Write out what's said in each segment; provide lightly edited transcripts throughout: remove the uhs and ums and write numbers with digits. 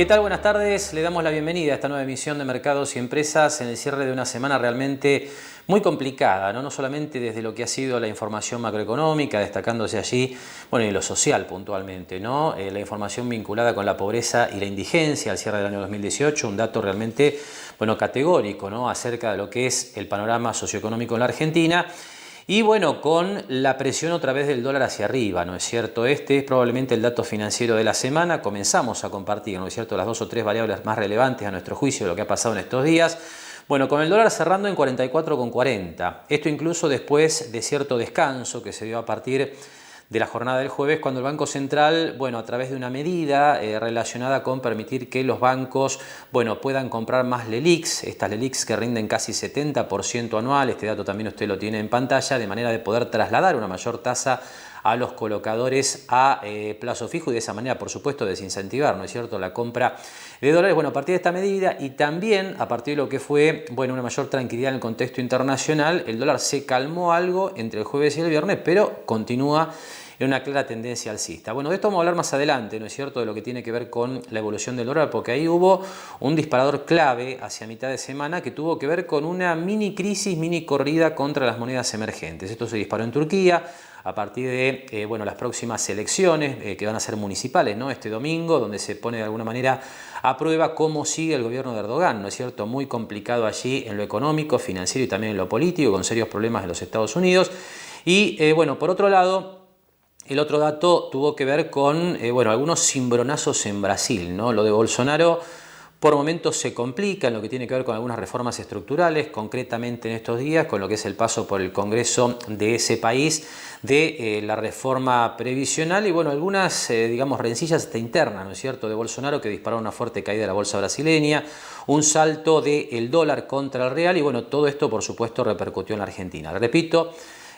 ¿Qué tal? Buenas tardes. Le damos la bienvenida a esta nueva emisión de Mercados y Empresas en el cierre de una semana realmente muy complicada, ¿no? No solamente desde lo que ha sido la información macroeconómica, destacándose allí, bueno, y lo social puntualmente, ¿no? La información vinculada con la pobreza y la indigencia al cierre del año 2018, un dato realmente, bueno, categórico, ¿no? Acerca de lo que es el panorama socioeconómico en la Argentina. Y bueno, con la presión otra vez del dólar hacia arriba, ¿no es cierto? Este es probablemente el dato financiero de la semana. Comenzamos a compartir, ¿no es cierto?, las dos o tres variables más relevantes a nuestro juicio de lo que ha pasado en estos días. Bueno, con el dólar cerrando en 44,40. Esto incluso después de cierto descanso que se dio a partir de la jornada del jueves, cuando el Banco Central, bueno, a través de una medida relacionada con permitir que los bancos, bueno, puedan comprar más LELIQs, estas LELIQs que rinden casi 70% anual, este dato también usted lo tiene en pantalla, de manera de poder trasladar una mayor tasa a los colocadores a plazo fijo y de esa manera, por supuesto, desincentivar, ¿no es cierto?, la compra de dólares. Bueno, a partir de esta medida y también a partir de lo que fue, bueno, una mayor tranquilidad en el contexto internacional, el dólar se calmó algo entre el jueves y el viernes, pero continúa en una clara tendencia alcista. Bueno, de esto vamos a hablar más adelante, ¿no es cierto?, de lo que tiene que ver con la evolución del dólar, porque ahí hubo un disparador clave hacia mitad de semana que tuvo que ver con una mini crisis, mini corrida contra las monedas emergentes. Esto se disparó en Turquía a partir de bueno, las próximas elecciones que van a ser municipales, ¿no?, este domingo, donde se pone de alguna manera a prueba cómo sigue el gobierno de Erdogan, ¿no es cierto?, muy complicado allí en lo económico, financiero y también en lo político, con serios problemas en los Estados Unidos. Y bueno, por otro lado, el otro dato tuvo que ver con bueno, algunos cimbronazos en Brasil, ¿no? Lo de Bolsonaro por momentos se complica en lo que tiene que ver con algunas reformas estructurales, concretamente en estos días con lo que es el paso por el Congreso de ese país de la reforma previsional y bueno, algunas digamos rencillas hasta internas, ¿no es cierto?, de Bolsonaro, que disparó una fuerte caída de la bolsa brasileña, un salto del dólar contra el real y bueno, todo esto por supuesto repercutió en la Argentina. Repito,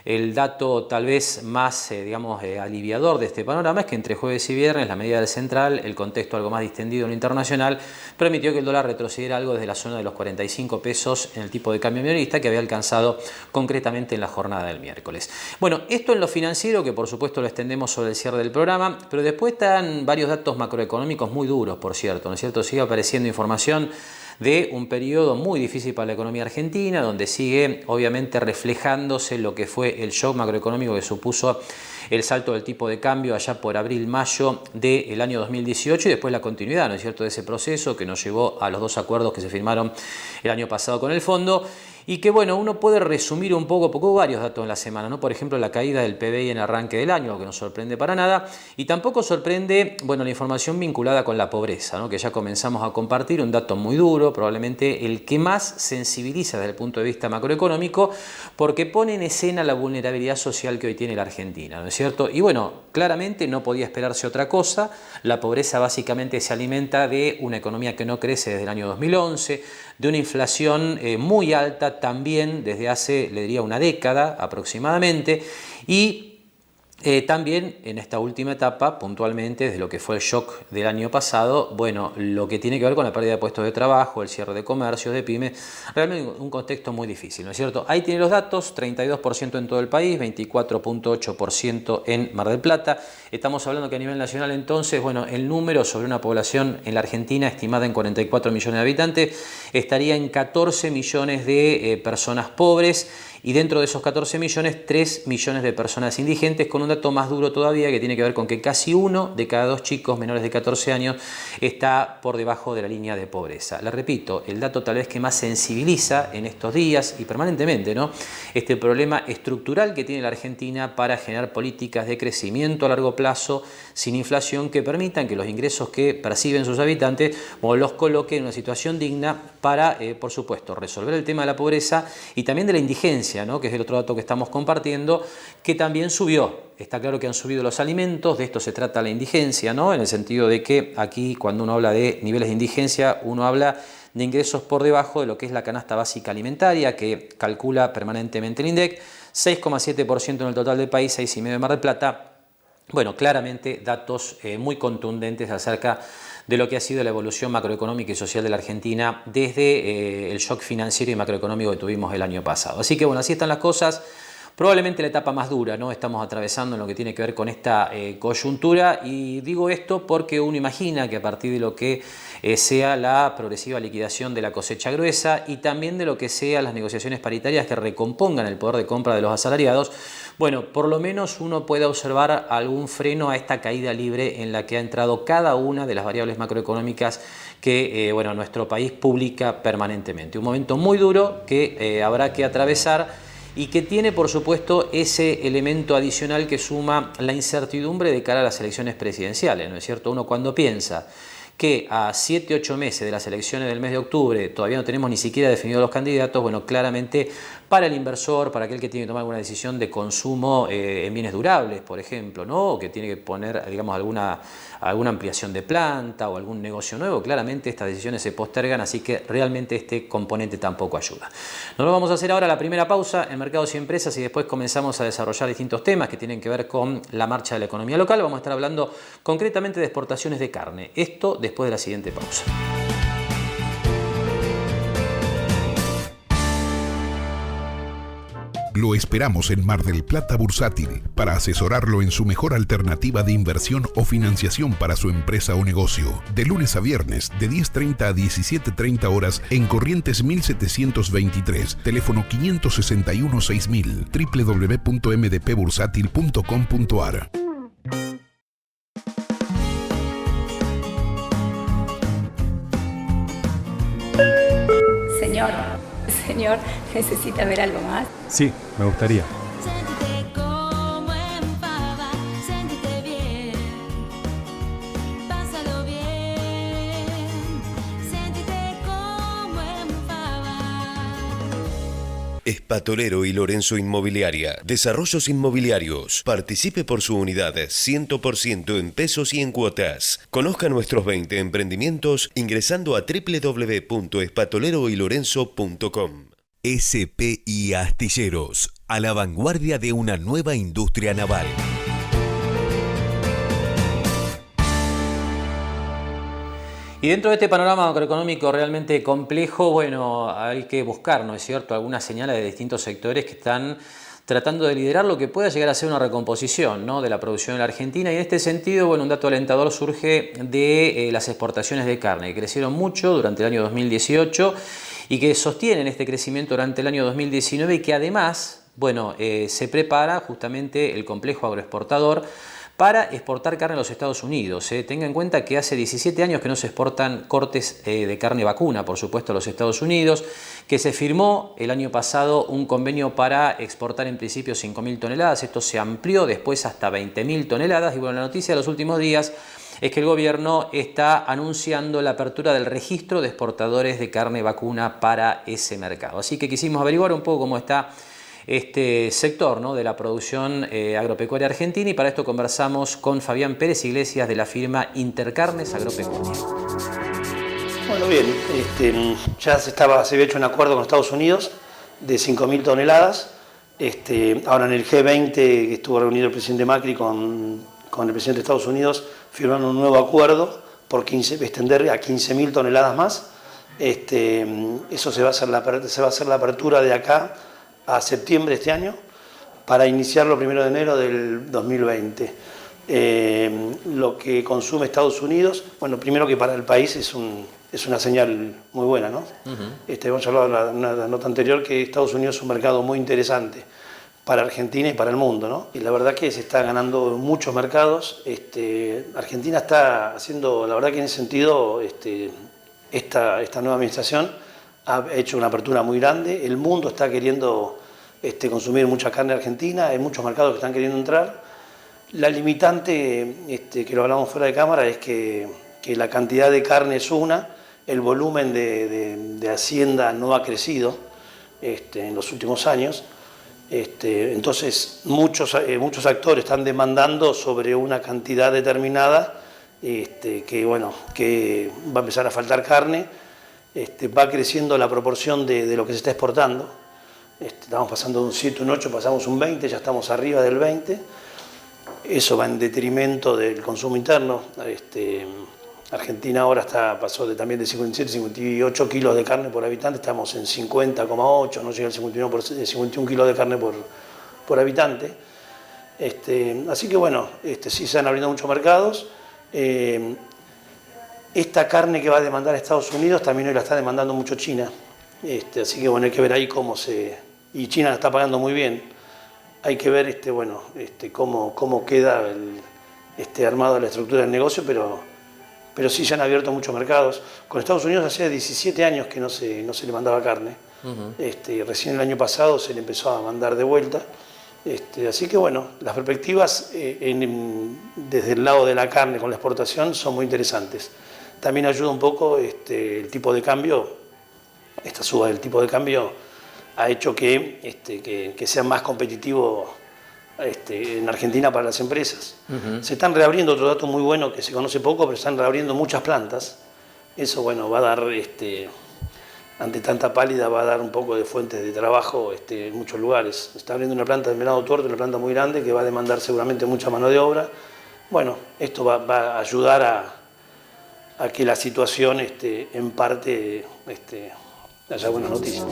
el dato tal vez más, digamos, aliviador de este panorama es que entre jueves y viernes la medida del central, el contexto algo más distendido en lo internacional, permitió que el dólar retrocediera algo desde la zona de los 45 pesos en el tipo de cambio minorista que había alcanzado concretamente en la jornada del miércoles. Bueno, esto en lo financiero, que por supuesto lo extendemos sobre el cierre del programa, pero después están varios datos macroeconómicos muy duros, por cierto, ¿no es cierto? Sigue apareciendo información de un periodo muy difícil para la economía argentina, donde sigue obviamente reflejándose lo que fue el shock macroeconómico que supuso el salto del tipo de cambio allá por abril-mayo del año 2018 y después la continuidad, ¿no es cierto?, de ese proceso que nos llevó a los dos acuerdos que se firmaron el año pasado con el fondo. Y que bueno, uno puede resumir un poco, porque hubo varios datos en la semana, ¿no? Por ejemplo, la caída del PBI en el arranque del año, que no sorprende para nada, y tampoco sorprende, bueno, la información vinculada con la pobreza, ¿no?, que ya comenzamos a compartir, un dato muy duro, probablemente el que más sensibiliza desde el punto de vista macroeconómico, porque pone en escena la vulnerabilidad social que hoy tiene la Argentina, ¿no es cierto? Y bueno, claramente no podía esperarse otra cosa, la pobreza básicamente se alimenta de una economía que no crece desde el año 2011, de una inflación muy alta también desde hace, le diría, una década aproximadamente, y también en esta última etapa, puntualmente, desde lo que fue el shock del año pasado, bueno, lo que tiene que ver con la pérdida de puestos de trabajo, el cierre de comercios, de pymes, realmente un contexto muy difícil, ¿no es cierto? Ahí tiene los datos, 32% en todo el país, 24,8% en Mar del Plata. Estamos hablando que a nivel nacional entonces, bueno, el número sobre una población en la Argentina estimada en 44 millones de habitantes estaría en 14 millones de personas pobres y dentro de esos 14 millones, 3 millones de personas indigentes, con un dato más duro todavía que tiene que ver con que casi 1 de cada 2 chicos menores de 14 años está por debajo de la línea de pobreza. Le repito, el dato tal vez que más sensibiliza en estos días y permanentemente, ¿no?, este problema estructural que tiene la Argentina para generar políticas de crecimiento a largo plazo sin inflación que permitan que los ingresos que perciben sus habitantes los coloquen en una situación digna para, por supuesto, resolver el tema de la pobreza y también de la indigencia, ¿no?, que es el otro dato que estamos compartiendo, que también subió. Está claro que han subido los alimentos, de esto se trata la indigencia, ¿no?, en el sentido de que aquí cuando uno habla de niveles de indigencia, uno habla de ingresos por debajo de lo que es la canasta básica alimentaria, que calcula permanentemente el INDEC, 6,7% en el total del país, 6,5% de Mar del Plata. Bueno, claramente datos muy contundentes acerca de lo que ha sido la evolución macroeconómica y social de la Argentina desde el shock financiero y macroeconómico que tuvimos el año pasado. Así que bueno, así están las cosas. probablemente la etapa más dura, ¿no? Estamos atravesando en lo que tiene que ver con esta coyuntura, y digo esto porque uno imagina que a partir de lo que sea la progresiva liquidación de la cosecha gruesa y también de lo que sean las negociaciones paritarias que recompongan el poder de compra de los asalariados, bueno, por lo menos uno puede observar algún freno a esta caída libre en la que ha entrado cada una de las variables macroeconómicas que bueno, nuestro país publica permanentemente. Un momento muy duro que habrá que atravesar y que tiene, por supuesto, ese elemento adicional que suma la incertidumbre de cara a las elecciones presidenciales, ¿no es cierto? Uno cuando piensa que a 7-8 meses de las elecciones del mes de octubre todavía no tenemos ni siquiera definidos los candidatos, bueno, claramente para el inversor, para aquel que tiene que tomar alguna decisión de consumo en bienes durables, por ejemplo, ¿no? O que tiene que poner, digamos, alguna ampliación de planta o algún negocio nuevo, claramente estas decisiones se postergan, así que realmente este componente tampoco ayuda. Nos lo vamos a hacer ahora la primera pausa en Mercados y Empresas y después comenzamos a desarrollar distintos temas que tienen que ver con la marcha de la economía local. Vamos a estar hablando concretamente de exportaciones de carne. Esto después de la siguiente pausa. Lo esperamos en Mar del Plata Bursátil para asesorarlo en su mejor alternativa de inversión o financiación para su empresa o negocio. De lunes a viernes, de 10:30 a 17:30 horas en Corrientes 1723, teléfono 561-6000, www.mdpbursátil.com.ar. Señor, ¿necesita ver algo más? Sí, me gustaría. Sentite como en pava, sentite bien, pásalo bien, sentite como en pava. Espatolero y Lorenzo Inmobiliaria. Desarrollos inmobiliarios. Participe por su unidad 100% en pesos y en cuotas. Conozca nuestros 20 emprendimientos ingresando a www.espatoleroylorenzo.com. SPI Astilleros, a la vanguardia de una nueva industria naval. Y dentro de este panorama macroeconómico realmente complejo, bueno, hay que buscar, ¿no es cierto?, algunas señales de distintos sectores que están tratando de liderar lo que pueda llegar a ser una recomposición, ¿no?, de la producción en la Argentina. Y en este sentido, bueno, un dato alentador surge de las exportaciones de carne, que crecieron mucho durante el año 2018 y que sostienen este crecimiento durante el año 2019 y que además, bueno, se prepara justamente el complejo agroexportador para exportar carne a los Estados Unidos. Tenga en cuenta que hace 17 años que no se exportan cortes de carne vacuna, por supuesto, a los Estados Unidos, que se firmó el año pasado un convenio para exportar en principio 5.000 toneladas, esto se amplió después hasta 20.000 toneladas y bueno, la noticia de los últimos días es que el gobierno está anunciando la apertura del registro de exportadores de carne vacuna para ese mercado. Así que quisimos averiguar un poco cómo está este sector, ¿no?, de la producción agropecuaria argentina, y para esto conversamos con Fabián Pérez Iglesias de la firma Intercarnes Agropecuaria. Bueno, bien, ya se había hecho un acuerdo con Estados Unidos de 5.000 toneladas. Ahora en el G20 que estuvo reunido el presidente Macri con el presidente de Estados Unidos, firmaron un nuevo acuerdo por extender a 15.000 toneladas más. Eso se va a hacer la apertura de acá a septiembre de este año para iniciarlo 1 de enero del 2020. Lo que consume Estados Unidos, bueno, primero que para el país es una señal muy buena, ¿no? Hemos hablado en la nota anterior que Estados Unidos es un mercado muy interesante para Argentina y para el mundo, ¿no? Y la verdad que se está ganando muchos mercados. Argentina está haciendo, la verdad que en ese sentido, esta nueva administración ha hecho una apertura muy grande. El mundo está queriendo consumir mucha carne argentina, hay muchos mercados que están queriendo entrar. La limitante, que lo hablamos fuera de cámara, es que la cantidad de carne es una, el volumen de Hacienda no ha crecido en los últimos años. Entonces muchos actores están demandando sobre una cantidad determinada que va a empezar a faltar carne. Va creciendo la proporción de lo que se está exportando. Estamos pasando de un 7, un 8, pasamos un 20, ya estamos arriba del 20. Eso va en detrimento del consumo interno. Argentina ahora pasó también de 57, 58 kilos de carne por habitante, estamos en 50,8, no llega al 51 kilos de carne por habitante. Así que bueno, sí se han abriendo muchos mercados. Esta carne que va a demandar Estados Unidos también hoy la está demandando mucho China. Así que bueno, hay que ver ahí cómo se... Y China la está pagando muy bien. Hay que ver cómo queda armado la estructura del negocio, pero sí se han abierto muchos mercados. Con Estados Unidos hacía 17 años que no se le mandaba carne. Recién el año pasado se le empezó a mandar de vuelta. Así que bueno, las perspectivas desde el lado de la carne con la exportación son muy interesantes. También ayuda un poco el tipo de cambio, esta suba del tipo de cambio ha hecho que sea más competitivo en Argentina para las empresas. Se están reabriendo, otro dato muy bueno que se conoce poco, pero están reabriendo muchas plantas. Eso bueno, va a dar, ante tanta pálida, va a dar un poco de fuentes de trabajo en muchos lugares. Se está abriendo una planta de Venado Tuerto, una planta muy grande que va a demandar seguramente mucha mano de obra. Bueno, esto va a ayudar a que la situación en parte haya buenas noticias.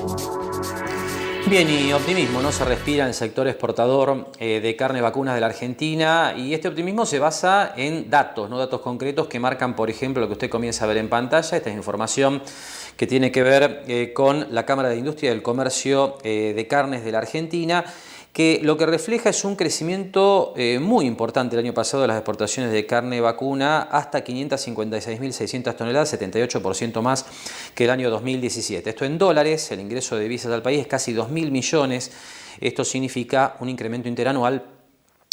Bien, y optimismo, ¿no? Se respira en el sector exportador de carne vacunas de la Argentina, y este optimismo se basa en datos, ¿no? Datos concretos que marcan, por ejemplo, lo que usted comienza a ver en pantalla. Esta es información que tiene que ver con la Cámara de Industria y del Comercio de Carnes de la Argentina, que lo que refleja es un crecimiento muy importante el año pasado de las exportaciones de carne vacuna hasta 556.600 toneladas, 78% más que el año 2017. Esto en dólares, el ingreso de divisas al país es casi 2.000 millones. Esto significa un incremento interanual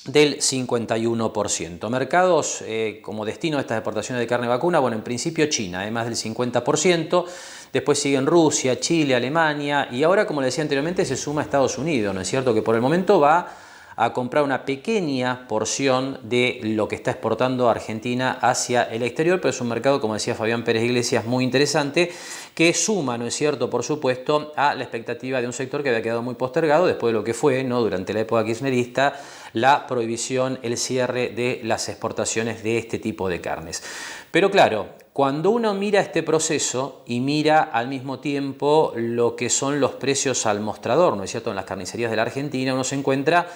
del 51%. Mercados como destino de estas exportaciones de carne vacuna, bueno, en principio China, más del 50%, después siguen Rusia, Chile, Alemania, y ahora, como le decía anteriormente, se suma Estados Unidos, ¿no es cierto?, que por el momento va a comprar una pequeña porción de lo que está exportando Argentina hacia el exterior, pero es un mercado, como decía Fabián Pérez Iglesias, muy interesante, que suma, ¿no es cierto?, por supuesto, a la expectativa de un sector que había quedado muy postergado después de lo que fue, ¿no?, durante la época kirchnerista, la prohibición, el cierre de las exportaciones de este tipo de carnes. Pero claro, cuando uno mira este proceso y mira al mismo tiempo lo que son los precios al mostrador, ¿no es cierto?, en las carnicerías de la Argentina, uno se encuentra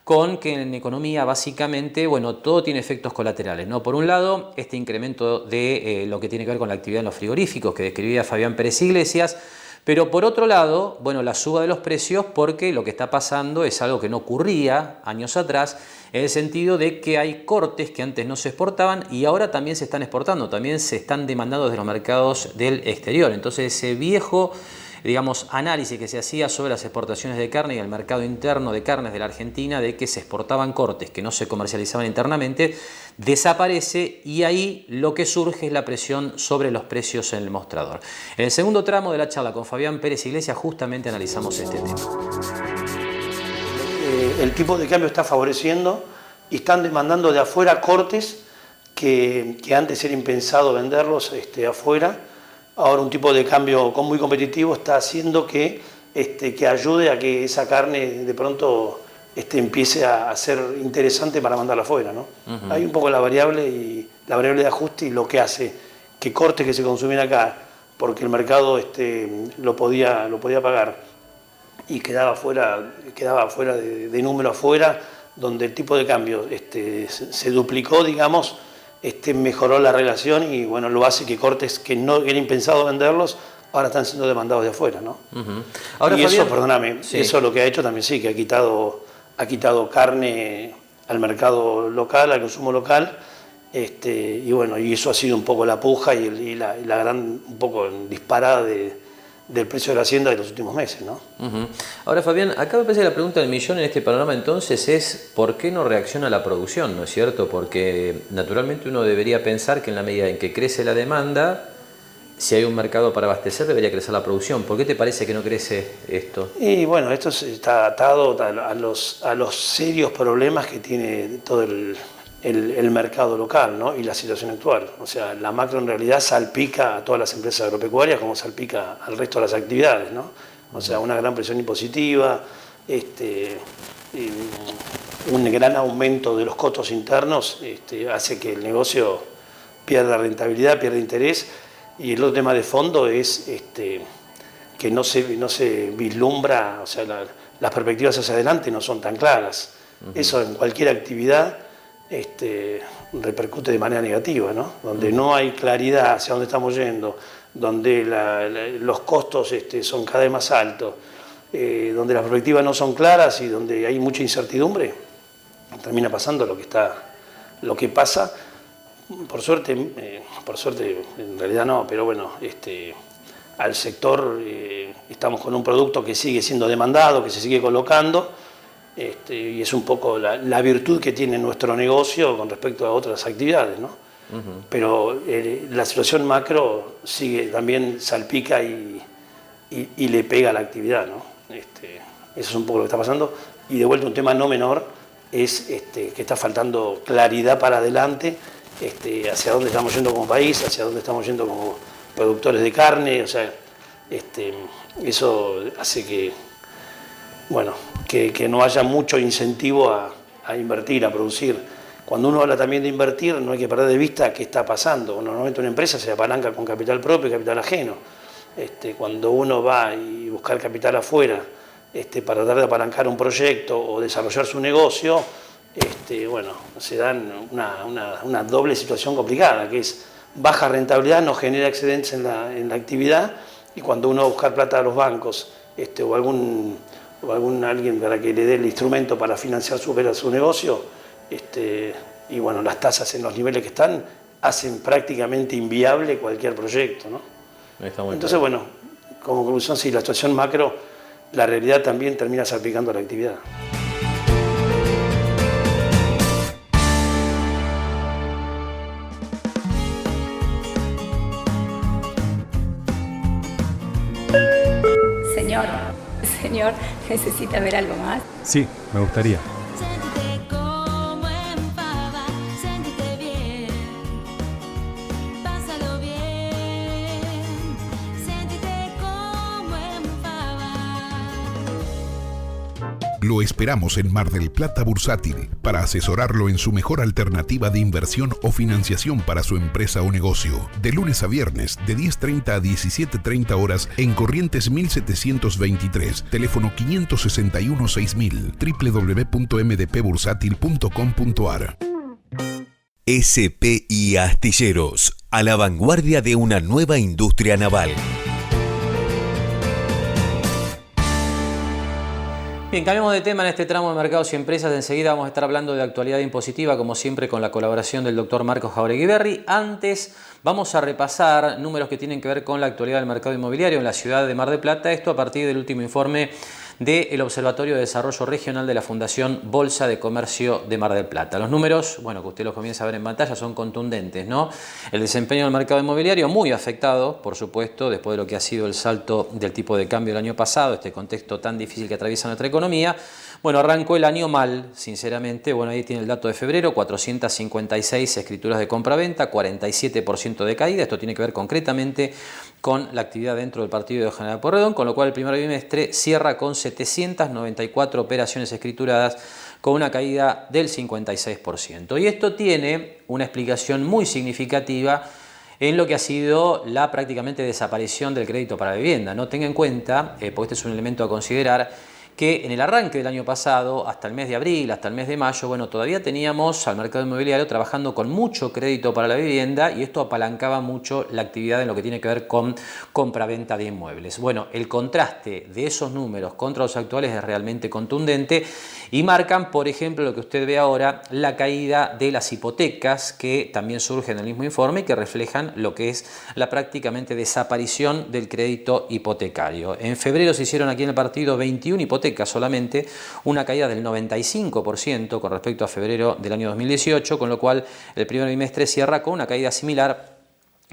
con que en economía básicamente, bueno, todo tiene efectos colaterales, ¿no? Por un lado, este incremento de lo que tiene que ver con la actividad en los frigoríficos que describía Fabián Pérez Iglesias, pero por otro lado, bueno, la suba de los precios, porque lo que está pasando es algo que no ocurría años atrás, en el sentido de que hay cortes que antes no se exportaban y ahora también se están exportando, también se están demandando desde los mercados del exterior. Entonces ese viejo, digamos, análisis que se hacía sobre las exportaciones de carne y el mercado interno de carnes de la Argentina, de que se exportaban cortes que no se comercializaban internamente, desaparece, y ahí lo que surge es la presión sobre los precios en el mostrador. En el segundo tramo de la charla con Fabián Pérez Iglesias justamente analizamos este tema. El tipo de cambio está favoreciendo y están demandando de afuera cortes que antes era impensado venderlos afuera. Ahora un tipo de cambio muy competitivo está haciendo que ayude a que esa carne de pronto empiece a ser interesante para mandarla afuera, ¿no? Hay un poco la variable de ajuste, y lo que hace que cortes que se consumen acá, porque el mercado lo podía pagar, y quedaba fuera de número afuera, donde el tipo de cambio se duplicó, digamos, mejoró la relación, y bueno, lo hace que cortes que no era impensado venderlos, ahora están siendo demandados de afuera, ¿no? Ahora, y Fabián, eso, perdóname, sí, eso lo que ha hecho también, sí, que ha quitado carne al mercado local, al consumo local, y bueno, y eso ha sido un poco la puja y la gran un poco disparada del precio de la hacienda de los últimos meses, ¿no? Ahora, Fabián, acá me parece que la pregunta del millón en este panorama entonces es ¿por qué no reacciona la producción, no es cierto? Porque naturalmente uno debería pensar que en la medida en que crece la demanda, si hay un mercado para abastecer, debería crecer la producción. ¿Por qué te parece que no crece esto? Y bueno, esto está atado a los serios problemas que tiene todo el mercado local, ¿no? Y la situación actual. O sea, la macro en realidad salpica a todas las empresas agropecuarias como salpica al resto de las actividades, ¿no? O sea, una gran presión impositiva, un gran aumento de los costos internos hace que el negocio pierda rentabilidad, pierda interés, y el otro tema de fondo es que no se vislumbra, o sea, las perspectivas hacia adelante no son tan claras. Eso en cualquier actividad repercute de manera negativa, ¿no? Donde no hay claridad hacia dónde estamos yendo, donde los costos son cada vez más altos, donde las perspectivas no son claras y donde hay mucha incertidumbre, termina pasando lo que pasa. Por suerte en realidad no, pero bueno, al sector estamos con un producto que sigue siendo demandado, que se sigue colocando, y es un poco la virtud que tiene nuestro negocio con respecto a otras actividades, ¿no? Pero la situación macro sigue, también salpica y le pega a la actividad, ¿no? Eso es un poco lo que está pasando. Y de vuelta un tema no menor es que está faltando claridad para adelante, hacia dónde estamos yendo como país, hacia dónde estamos yendo como productores de carne, o sea, eso hace que no haya mucho incentivo a invertir, a producir. Cuando uno habla también de invertir, no hay que perder de vista qué está pasando. Normalmente una empresa se apalanca con capital propio y capital ajeno. Cuando uno va y buscar capital afuera para tratar de apalancar un proyecto o desarrollar su negocio, se dan una doble situación complicada, que es baja rentabilidad, no genera excedentes en la actividad, y cuando uno va a buscar plata a los bancos o alguien para que le dé el instrumento para financiar su negocio, y bueno, las tasas en los niveles que están hacen prácticamente inviable cualquier proyecto, ¿no? Entonces, bueno, como conclusión, sí, la situación macro, la realidad también termina salpicando la actividad. Señor, ¿necesita ver algo más? Sí, me gustaría. Sentite como en pava, sentite bien, pásalo bien, sentite como en pava. Lo esperamos en Mar del Plata Bursátil para asesorarlo en su mejor alternativa de inversión o financiación para su empresa o negocio. De lunes a viernes, de 10:30 a 17:30 horas en Corrientes 1723, teléfono 561-6000, www.mdpbursátil.com.ar. SPI Astilleros, a la vanguardia de una nueva industria naval. Bien, cambiamos de tema en este tramo de Mercados y Empresas. Enseguida vamos a estar hablando de actualidad impositiva, como siempre con la colaboración del doctor Marcos Jáuregui Berry. Antes vamos a repasar números que tienen que ver con la actualidad del mercado inmobiliario en la ciudad de Mar del Plata. Esto a partir del último informe del Observatorio de Desarrollo Regional de la Fundación Bolsa de Comercio de Mar del Plata. Los números, bueno, que usted los comienza a ver en pantalla, son contundentes, ¿no? El desempeño del mercado inmobiliario muy afectado, por supuesto, después de lo que ha sido el salto del tipo de cambio el año pasado, este contexto tan difícil que atraviesa nuestra economía. Bueno, arrancó el año mal, sinceramente. Bueno, ahí tiene el dato de febrero, 456 escrituras de compra-venta, 47% de caída. Esto tiene que ver concretamente con la actividad dentro del partido de General Pueyrredón, con lo cual el primer bimestre cierra con 794 operaciones escrituradas, con una caída del 56%. Y esto tiene una explicación muy significativa en lo que ha sido la prácticamente desaparición del crédito para vivienda. No tenga en cuenta, porque este es un elemento a considerar, que en el arranque del año pasado, hasta el mes de abril, hasta el mes de mayo, bueno, todavía teníamos al mercado inmobiliario trabajando con mucho crédito para la vivienda, y esto apalancaba mucho la actividad en lo que tiene que ver con compra-venta de inmuebles. Bueno, el contraste de esos números contra los actuales es realmente contundente y marcan, por ejemplo, lo que usted ve ahora, la caída de las hipotecas, que también surge en el mismo informe y que reflejan lo que es la prácticamente desaparición del crédito hipotecario. En febrero se hicieron aquí en el partido 21 hipotecas solamente, una caída del 95% con respecto a febrero del año 2018, con lo cual el primer bimestre cierra con una caída similar,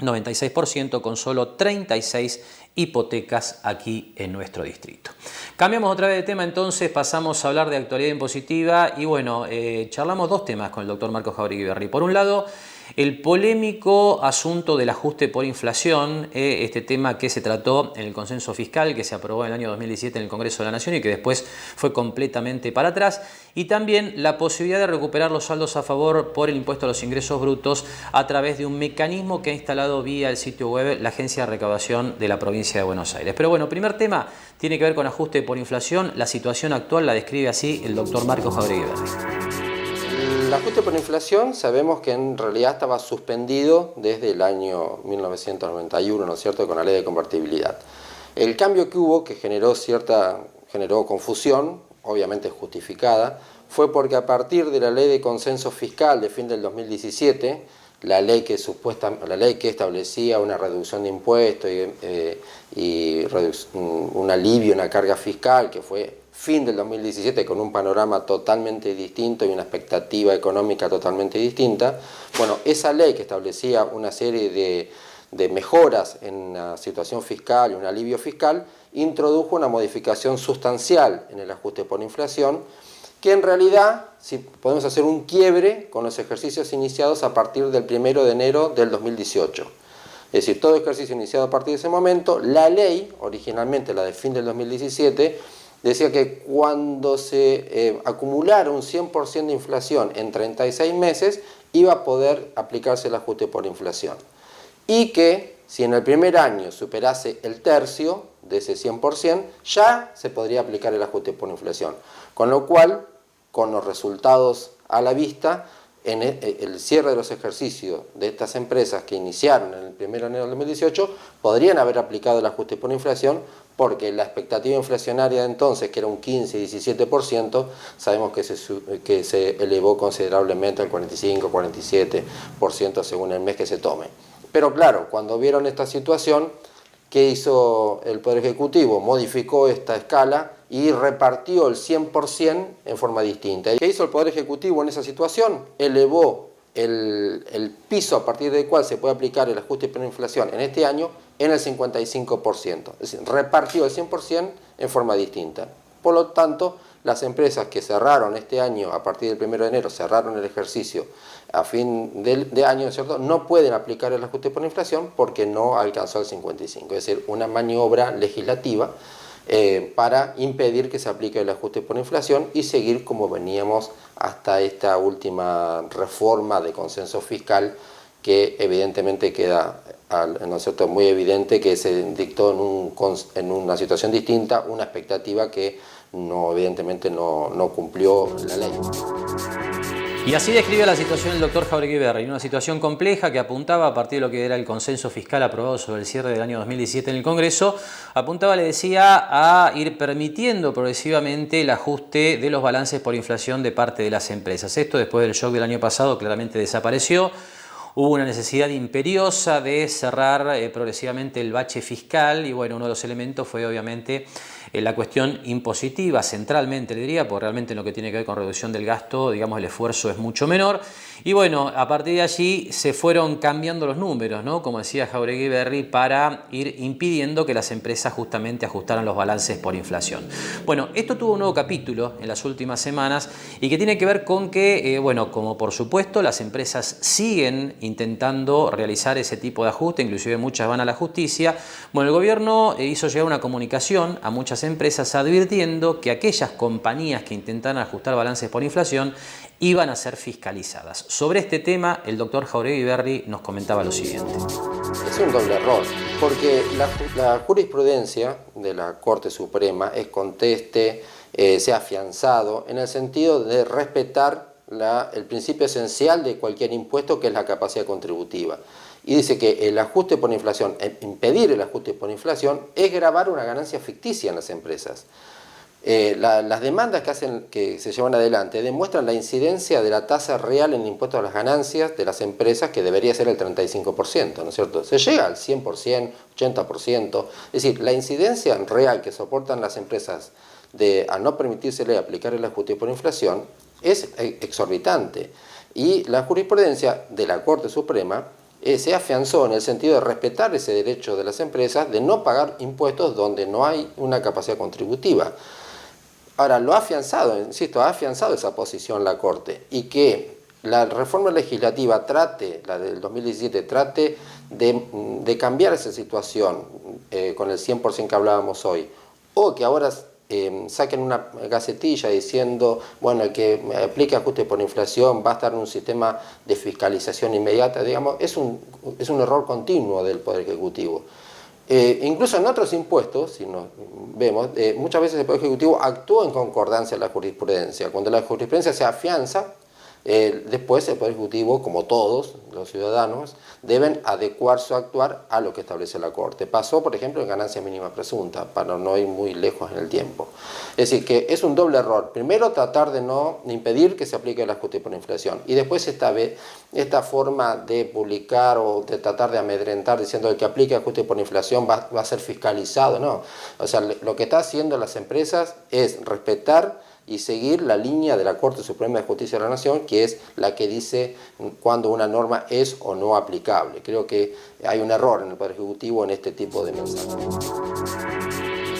96%, con solo 36 hipotecas aquí en nuestro distrito. Cambiamos otra vez de tema, entonces pasamos a hablar de actualidad impositiva y bueno, charlamos dos temas con el doctor Marcos Jáuregui Berry. Por un lado, el polémico asunto del ajuste por inflación, este tema que se trató en el consenso fiscal que se aprobó en el año 2017 en el Congreso de la Nación y que después fue completamente para atrás, y también la posibilidad de recuperar los saldos a favor por el impuesto a los ingresos brutos a través de un mecanismo que ha instalado vía el sitio web la Agencia de Recaudación de la Provincia de Buenos Aires. Pero bueno, primer tema tiene que ver con ajuste por inflación. La situación actual la describe así el doctor Marcos Jauregui Berri. El ajuste por inflación sabemos que en realidad estaba suspendido desde el año 1991, ¿no es cierto?, con la ley de convertibilidad. El cambio que hubo, que generó confusión, obviamente justificada, fue porque a partir de la ley de consenso fiscal de fin del 2017, la ley que establecía una reducción de impuestos y un alivio en la carga fiscal, que fue fin del 2017 con un panorama totalmente distinto y una expectativa económica totalmente distinta. Bueno, esa ley que establecía una serie de mejoras en la situación fiscal y un alivio fiscal, introdujo una modificación sustancial en el ajuste por inflación, que en realidad si podemos hacer un quiebre con los ejercicios iniciados a partir del 1 de enero del 2018. Es decir, todo ejercicio iniciado a partir de ese momento, la ley, originalmente la de fin del 2017, decía que cuando se acumulara un 100% de inflación en 36 meses, iba a poder aplicarse el ajuste por inflación. Y que si en el primer año superase el tercio de ese 100%, ya se podría aplicar el ajuste por inflación. Con lo cual, con los resultados a la vista, en el cierre de los ejercicios de estas empresas que iniciaron en el 1 de enero del 2018, podrían haber aplicado el ajuste por inflación, porque la expectativa inflacionaria de entonces, que era un 15-17%, sabemos que se elevó considerablemente al 45-47% según el mes que se tome. Pero claro, cuando vieron esta situación, ¿qué hizo el Poder Ejecutivo? Modificó esta escala y repartió el 100% en forma distinta. ¿Qué hizo el Poder Ejecutivo en esa situación? Elevó el piso a partir del cual se puede aplicar el ajuste por inflación en este año en el 55%. Es decir, repartió el 100% en forma distinta. Por lo tanto, las empresas que cerraron este año, a partir del 1 de enero, cerraron el ejercicio a fin de año, ¿cierto?, no pueden aplicar el ajuste por inflación porque no alcanzó el 55%. Es decir, una maniobra legislativa para impedir que se aplique el ajuste por inflación y seguir como veníamos hasta esta última reforma de consenso fiscal, que evidentemente queda, ¿no es cierto?, muy evidente que se dictó en una situación distinta, una expectativa que evidentemente no cumplió la ley. Y así describe la situación el doctor Jauregui Berri, una situación compleja que apuntaba a partir de lo que era el consenso fiscal aprobado sobre el cierre del año 2017 en el Congreso, apuntaba, le decía, a ir permitiendo progresivamente el ajuste de los balances por inflación de parte de las empresas. Esto después del shock del año pasado claramente desapareció. Hubo una necesidad imperiosa de cerrar progresivamente el bache fiscal y bueno, uno de los elementos fue obviamente la cuestión impositiva, centralmente le diría, porque realmente en lo que tiene que ver con reducción del gasto, digamos, el esfuerzo es mucho menor. Y bueno, a partir de allí se fueron cambiando los números, ¿no?, como decía Jauregui Berri, para ir impidiendo que las empresas justamente ajustaran los balances por inflación. Bueno, esto tuvo un nuevo capítulo en las últimas semanas y que tiene que ver con que, bueno, como por supuesto las empresas siguen intentando realizar ese tipo de ajuste, inclusive muchas van a la justicia. Bueno, el gobierno hizo llegar una comunicación a muchas empresas advirtiendo que aquellas compañías que intentaran ajustar balances por inflación iban a ser fiscalizadas. Sobre este tema, el doctor Jauregui Berri nos comentaba lo siguiente. Es un doble error, porque la jurisprudencia de la Corte Suprema es conteste, se ha afianzado en el sentido de respetar el principio esencial de cualquier impuesto, que es la capacidad contributiva. Y dice que el ajuste por inflación, impedir el ajuste por inflación, es gravar una ganancia ficticia en las empresas. Las demandas que se llevan adelante demuestran la incidencia de la tasa real en el impuesto a las ganancias de las empresas, que debería ser el 35%, ¿no es cierto? Se llega al 100%, 80%, es decir, la incidencia real que soportan las empresas al no permitírsele aplicar el ajuste por inflación es exorbitante. Y la jurisprudencia de la Corte Suprema se afianzó en el sentido de respetar ese derecho de las empresas de no pagar impuestos donde no hay una capacidad contributiva. Ahora, lo ha afianzado, insisto, ha afianzado esa posición la Corte, y que la reforma legislativa trate, la del 2017, trate de cambiar esa situación con el 100% que hablábamos hoy, o que ahora saquen una gacetilla diciendo, bueno, el que aplique ajuste por inflación va a estar en un sistema de fiscalización inmediata, digamos, es un error continuo del Poder Ejecutivo. Incluso en otros impuestos, si nos vemos, muchas veces el Poder Ejecutivo actúa en concordancia con la jurisprudencia. Cuando la jurisprudencia se afianza, después el Poder Ejecutivo, como todos los ciudadanos, deben adecuar su actuar a lo que establece la Corte. Pasó, por ejemplo, en ganancia mínima presunta, para no ir muy lejos en el tiempo. Es decir, que es un doble error. Primero, tratar de no impedir que se aplique el ajuste por inflación. Y después esta forma de publicar o de tratar de amedrentar diciendo que el que aplique ajuste por inflación va a ser fiscalizado. No. O sea, lo que está haciendo las empresas es respetar y seguir la línea de la Corte Suprema de Justicia de la Nación, que es la que dice cuando una norma es o no aplicable. Creo que hay un error en el Poder Ejecutivo en este tipo de mensajes.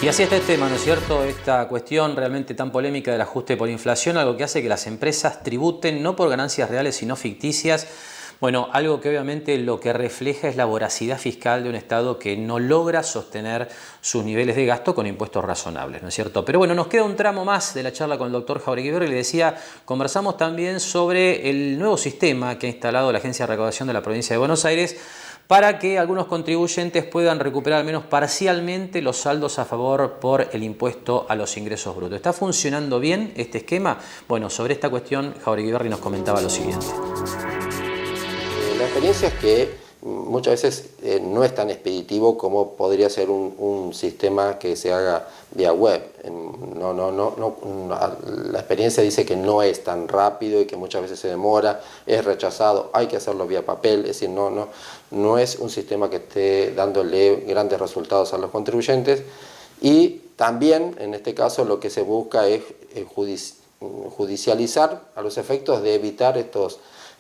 Y así está el tema, ¿no es cierto? Esta cuestión realmente tan polémica del ajuste por inflación, algo que hace que las empresas tributen no por ganancias reales, sino ficticias. Bueno, algo que obviamente lo que refleja es la voracidad fiscal de un Estado que no logra sostener sus niveles de gasto con impuestos razonables, ¿no es cierto? Pero bueno, nos queda un tramo más de la charla con el doctor Jauregui Berri. Le decía, conversamos también sobre el nuevo sistema que ha instalado la Agencia de Recaudación de la Provincia de Buenos Aires para que algunos contribuyentes puedan recuperar al menos parcialmente los saldos a favor por el impuesto a los ingresos brutos. ¿Está funcionando bien este esquema? Bueno, sobre esta cuestión Jauregui Berri nos comentaba lo siguiente. La experiencia es que muchas veces no es tan expeditivo como podría ser un sistema que se haga vía web. La experiencia dice que no es tan rápido y que muchas veces se demora, es rechazado, hay que hacerlo vía papel, es decir, no es un sistema que esté dándole grandes resultados a los contribuyentes. Y también, en este caso, lo que se busca es judicializar a los efectos de evitar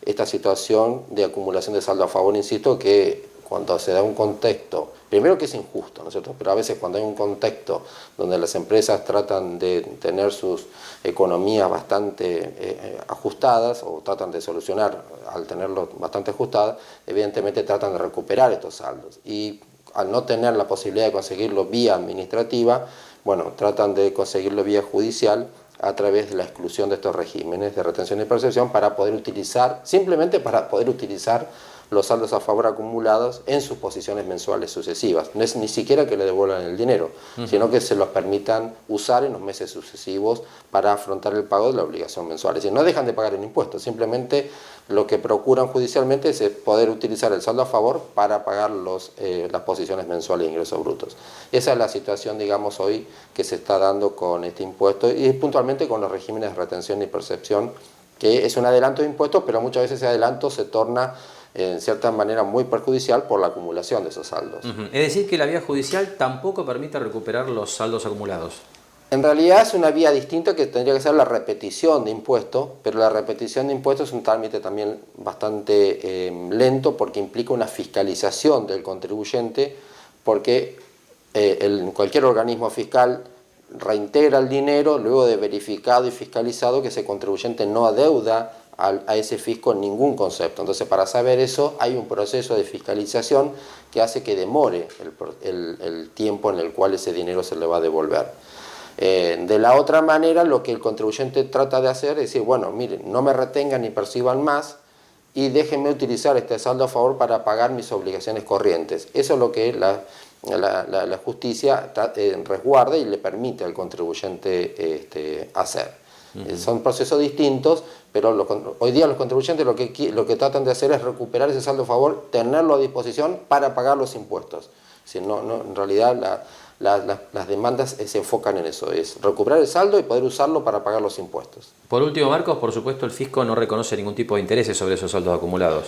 esta situación de acumulación de saldo a favor. Insisto que cuando se da un contexto, primero que es injusto, ¿no es cierto? Pero a veces cuando hay un contexto donde las empresas tratan de tener sus economías bastante ajustadas o tratan de solucionar al tenerlo bastante ajustadas, evidentemente tratan de recuperar estos saldos. Y al no tener la posibilidad de conseguirlo vía administrativa, bueno, tratan de conseguirlo vía judicial a través de la exclusión de estos regímenes de retención y percepción para poder utilizar, simplemente para poder utilizar los saldos a favor acumulados en sus posiciones mensuales sucesivas. No es ni siquiera que le devuelvan el dinero, sino que se los permitan usar en los meses sucesivos para afrontar el pago de la obligación mensual. Es decir, no dejan de pagar el impuesto, simplemente lo que procuran judicialmente es poder utilizar el saldo a favor para pagar las posiciones mensuales de ingresos brutos. Esa es la situación, digamos, hoy que se está dando con este impuesto y puntualmente con los regímenes de retención y percepción, que es un adelanto de impuestos, pero muchas veces ese adelanto se torna en cierta manera muy perjudicial por la acumulación de esos saldos. Es decir, que la vía judicial tampoco permite recuperar los saldos acumulados. En realidad es una vía distinta que tendría que ser la repetición de impuestos, pero la repetición de impuestos es un trámite también bastante lento porque implica una fiscalización del contribuyente, porque cualquier organismo fiscal reintegra el dinero luego de verificado y fiscalizado que ese contribuyente no adeuda a ese fisco ningún concepto. Entonces, para saber eso, hay un proceso de fiscalización que hace que demore el tiempo en el cual ese dinero se le va a devolver. De la otra manera, lo que el contribuyente trata de hacer es decir, bueno, miren, no me retengan ni perciban más y déjenme utilizar este saldo a favor para pagar mis obligaciones corrientes. Eso es lo que la justicia resguarda y le permite al contribuyente hacer. Son procesos distintos, pero hoy día los contribuyentes lo que tratan de hacer es recuperar ese saldo a favor, tenerlo a disposición para pagar los impuestos. Si en realidad las demandas se enfocan en eso, es recuperar el saldo y poder usarlo para pagar los impuestos. Por último, Marcos, por supuesto el fisco no reconoce ningún tipo de intereses sobre esos saldos acumulados.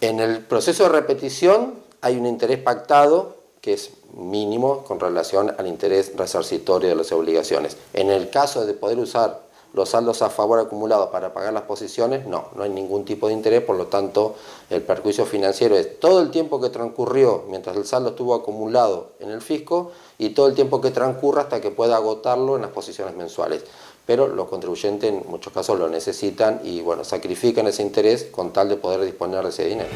En el proceso de repetición hay un interés pactado que es mínimo con relación al interés resarcitorio de las obligaciones. En el caso de poder usar los saldos a favor acumulados para pagar las posiciones, no hay ningún tipo de interés, por lo tanto el perjuicio financiero es todo el tiempo que transcurrió mientras el saldo estuvo acumulado en el fisco y todo el tiempo que transcurra hasta que pueda agotarlo en las posiciones mensuales. pero los contribuyentes en muchos casos lo necesitan y bueno, sacrifican ese interés con tal de poder disponer de ese dinero.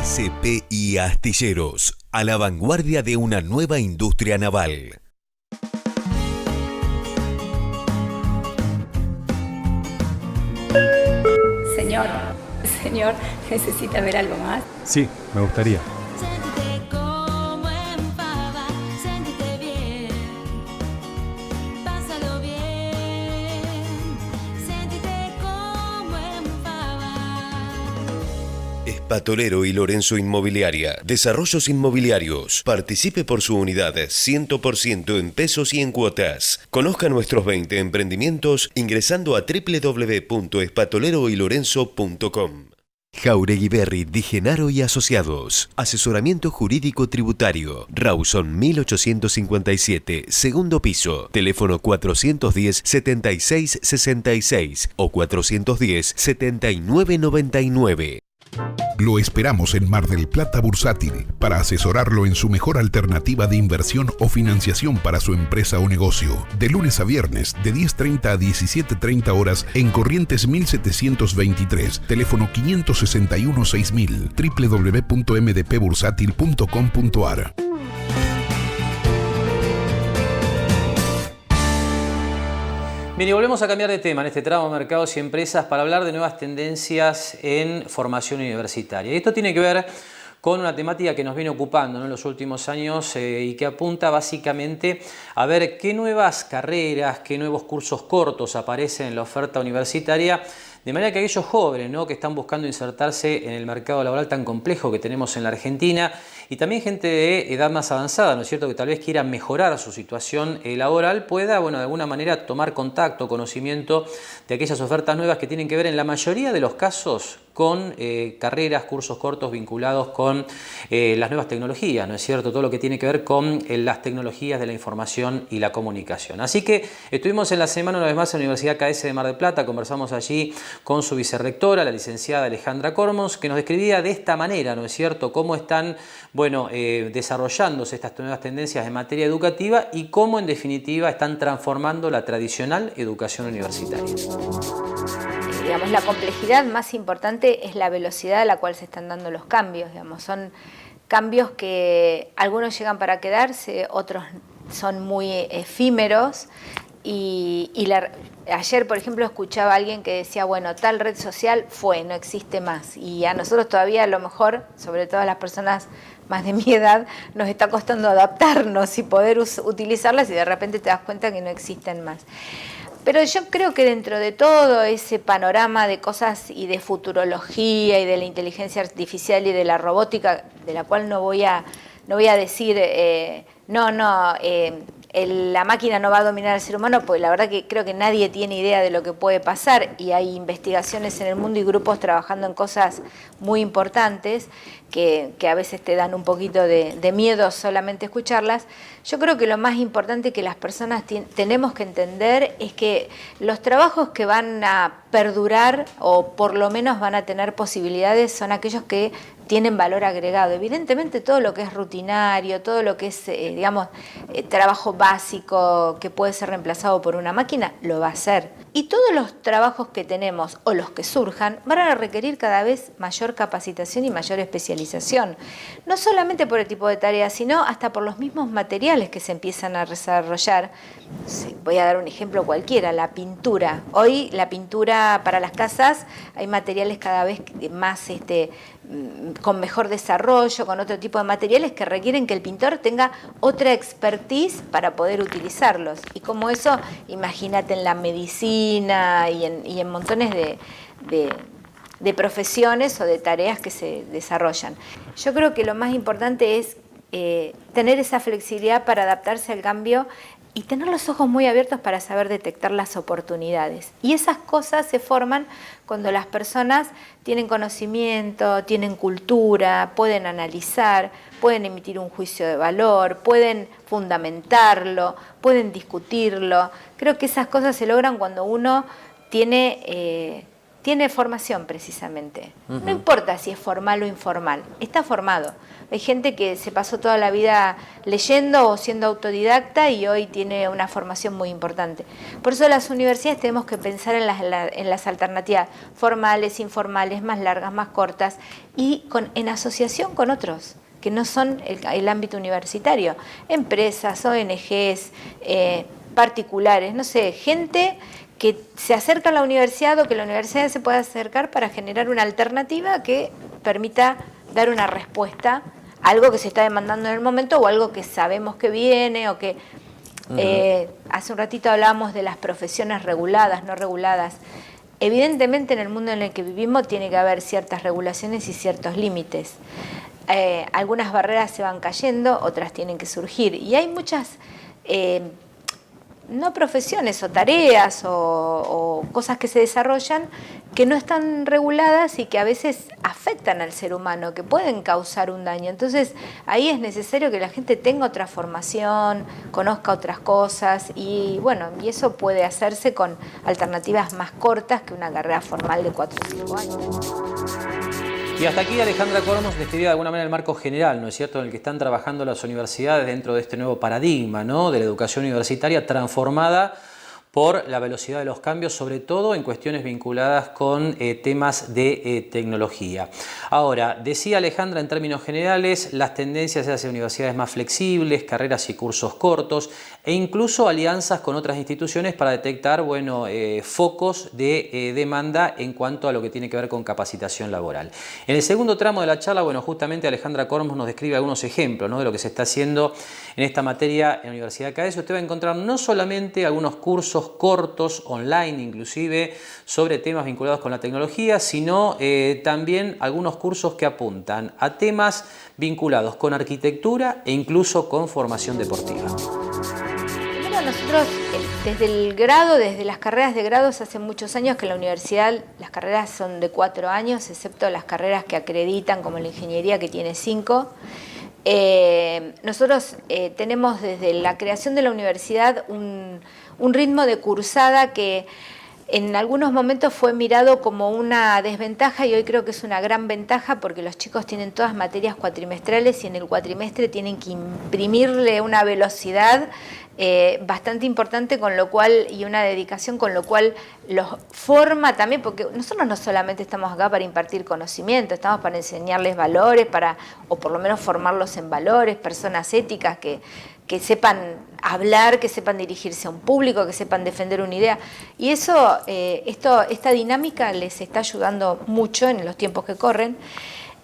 SPI Astilleros, a la vanguardia de una nueva industria naval. Señor, ¿necesita ver algo más? Sí, me gustaría. Sentite como en pava, sentite bien, pásalo bien, sentite como en pava. Espatolero y Lorenzo Inmobiliaria, Desarrollos Inmobiliarios. Participe por su unidad 100% en pesos y en cuotas. Conozca nuestros 20 emprendimientos ingresando a www.espatoleroylorenzo.com. Jauregui Berri, Di Genaro y Asociados. Asesoramiento jurídico tributario. Rawson 1857, segundo piso. Teléfono 410-7666 o 410-7999. Lo esperamos en Mar del Plata Bursátil para asesorarlo en su mejor alternativa de inversión o financiación para su empresa o negocio. De lunes a viernes, de 10:30 a 17:30 horas en Corrientes 1723, teléfono 561-6000, www.mdpbursátil.com.ar. Bien, y volvemos a cambiar de tema en este tramo Mercados y Empresas para hablar de nuevas tendencias en formación universitaria. Y esto tiene que ver con una temática que nos viene ocupando, ¿no?, en los últimos años y que apunta básicamente a ver qué nuevas carreras, qué nuevos cursos cortos aparecen en la oferta universitaria, de manera que aquellos jóvenes, ¿no?, que están buscando insertarse en el mercado laboral tan complejo que tenemos en la Argentina, y también gente de edad más avanzada, ¿no es cierto?, que tal vez quiera mejorar su situación laboral, pueda, bueno, de alguna manera tomar contacto, conocimiento de aquellas ofertas nuevas que tienen que ver en la mayoría de los casos con carreras, cursos cortos vinculados con las nuevas tecnologías, ¿no es cierto?, todo lo que tiene que ver con las tecnologías de la información y la comunicación. Así que estuvimos en la semana una vez más en la Universidad KS de Mar del Plata, conversamos allí con su vicerrectora, la licenciada Alejandra Cormos, que nos describía de esta manera, ¿no es cierto?, cómo están, bueno, desarrollándose estas nuevas tendencias en materia educativa y cómo en definitiva están transformando la tradicional educación universitaria. Digamos, la complejidad más importante es la velocidad a la cual se están dando los cambios. Digamos, son cambios que algunos llegan para quedarse, otros son muy efímeros. Ayer, por ejemplo, escuchaba a alguien que decía, bueno, tal red social no existe más. Y a nosotros todavía, a lo mejor, sobre todo a las personas más de mi edad, nos está costando adaptarnos y poder utilizarlas y de repente te das cuenta que no existen más. Pero yo creo que dentro de todo ese panorama de cosas y de futurología y de la inteligencia artificial y de la robótica, de la cual no voy a decir, la máquina no va a dominar al ser humano, porque la verdad que creo que nadie tiene idea de lo que puede pasar y hay investigaciones en el mundo y grupos trabajando en cosas muy importantes que a veces te dan un poquito de miedo solamente escucharlas. Yo creo que lo más importante que las personas tenemos que entender es que los trabajos que van a perdurar o por lo menos van a tener posibilidades son aquellos que tienen valor agregado. Evidentemente todo lo que es rutinario, todo lo que es, trabajo básico que puede ser reemplazado por una máquina, lo va a hacer. Y todos los trabajos que tenemos o los que surjan van a requerir cada vez mayor capacitación y mayor especialización. No solamente por el tipo de tarea, sino hasta por los mismos materiales que se empiezan a desarrollar. Voy a dar un ejemplo cualquiera, la pintura. Hoy la pintura para las casas hay materiales cada vez más con mejor desarrollo, con otro tipo de materiales que requieren que el pintor tenga otra expertise para poder utilizarlos. Y como eso, imagínate en la medicina y en montones de profesiones o de tareas que se desarrollan. Yo creo que lo más importante es tener esa flexibilidad para adaptarse al cambio y tener los ojos muy abiertos para saber detectar las oportunidades. Y esas cosas se forman cuando las personas tienen conocimiento, tienen cultura, pueden analizar, pueden emitir un juicio de valor, pueden fundamentarlo, pueden discutirlo. Creo que esas cosas se logran cuando uno tiene tiene formación precisamente. No importa si es formal o informal, está formado. Hay gente que se pasó toda la vida leyendo o siendo autodidacta y hoy tiene una formación muy importante. Por eso las universidades tenemos que pensar en las alternativas formales, informales, más largas, más cortas y en asociación con otros que no son el ámbito universitario, empresas, ONGs, particulares, no sé, gente que se acerca a la universidad o que la universidad se pueda acercar para generar una alternativa que permita dar una respuesta a algo que se está demandando en el momento o algo que sabemos que viene o que... hace un ratito hablábamos de las profesiones reguladas, no reguladas. Evidentemente en el mundo en el que vivimos tiene que haber ciertas regulaciones y ciertos límites. Algunas barreras se van cayendo, otras tienen que surgir. Y hay muchas... no profesiones o tareas o cosas que se desarrollan que no están reguladas y que a veces afectan al ser humano, que pueden causar un daño. Entonces ahí es necesario que la gente tenga otra formación, conozca otras cosas y bueno, y eso puede hacerse con alternativas más cortas que una carrera formal de 4 o 5 años. Y hasta aquí Alejandra Cormos describía de alguna manera el marco general, ¿no es cierto?, en el que están trabajando las universidades dentro de este nuevo paradigma, ¿no?, de la educación universitaria transformada por la velocidad de los cambios, sobre todo en cuestiones vinculadas con temas de tecnología. Ahora, decía Alejandra en términos generales, las tendencias hacia universidades más flexibles, carreras y cursos cortos e incluso alianzas con otras instituciones para detectar, bueno, focos de demanda en cuanto a lo que tiene que ver con capacitación laboral. En el segundo tramo de la charla, bueno, justamente Alejandra Cormos nos describe algunos ejemplos, ¿no?, de lo que se está haciendo en esta materia en la Universidad de CAES. Usted va a encontrar no solamente algunos cursos cortos, online inclusive, sobre temas vinculados con la tecnología, sino también algunos cursos que apuntan a temas vinculados con arquitectura e incluso con formación deportiva. Primero nosotros, desde el grado, desde las carreras de grados, hace muchos años que en la universidad las carreras son de 4 años, excepto las carreras que acreditan, como la ingeniería, que tiene 5. Nosotros tenemos desde la creación de la universidad un ritmo de cursada que en algunos momentos fue mirado como una desventaja y hoy creo que es una gran ventaja porque los chicos tienen todas materias cuatrimestrales y en el cuatrimestre tienen que imprimirle una velocidad bastante importante, con lo cual, y una dedicación, con lo cual los forma también, porque nosotros no solamente estamos acá para impartir conocimiento, estamos para enseñarles valores, o por lo menos formarlos en valores, personas éticas que sepan hablar, que sepan dirigirse a un público, que sepan defender una idea. Y eso, esta dinámica les está ayudando mucho en los tiempos que corren.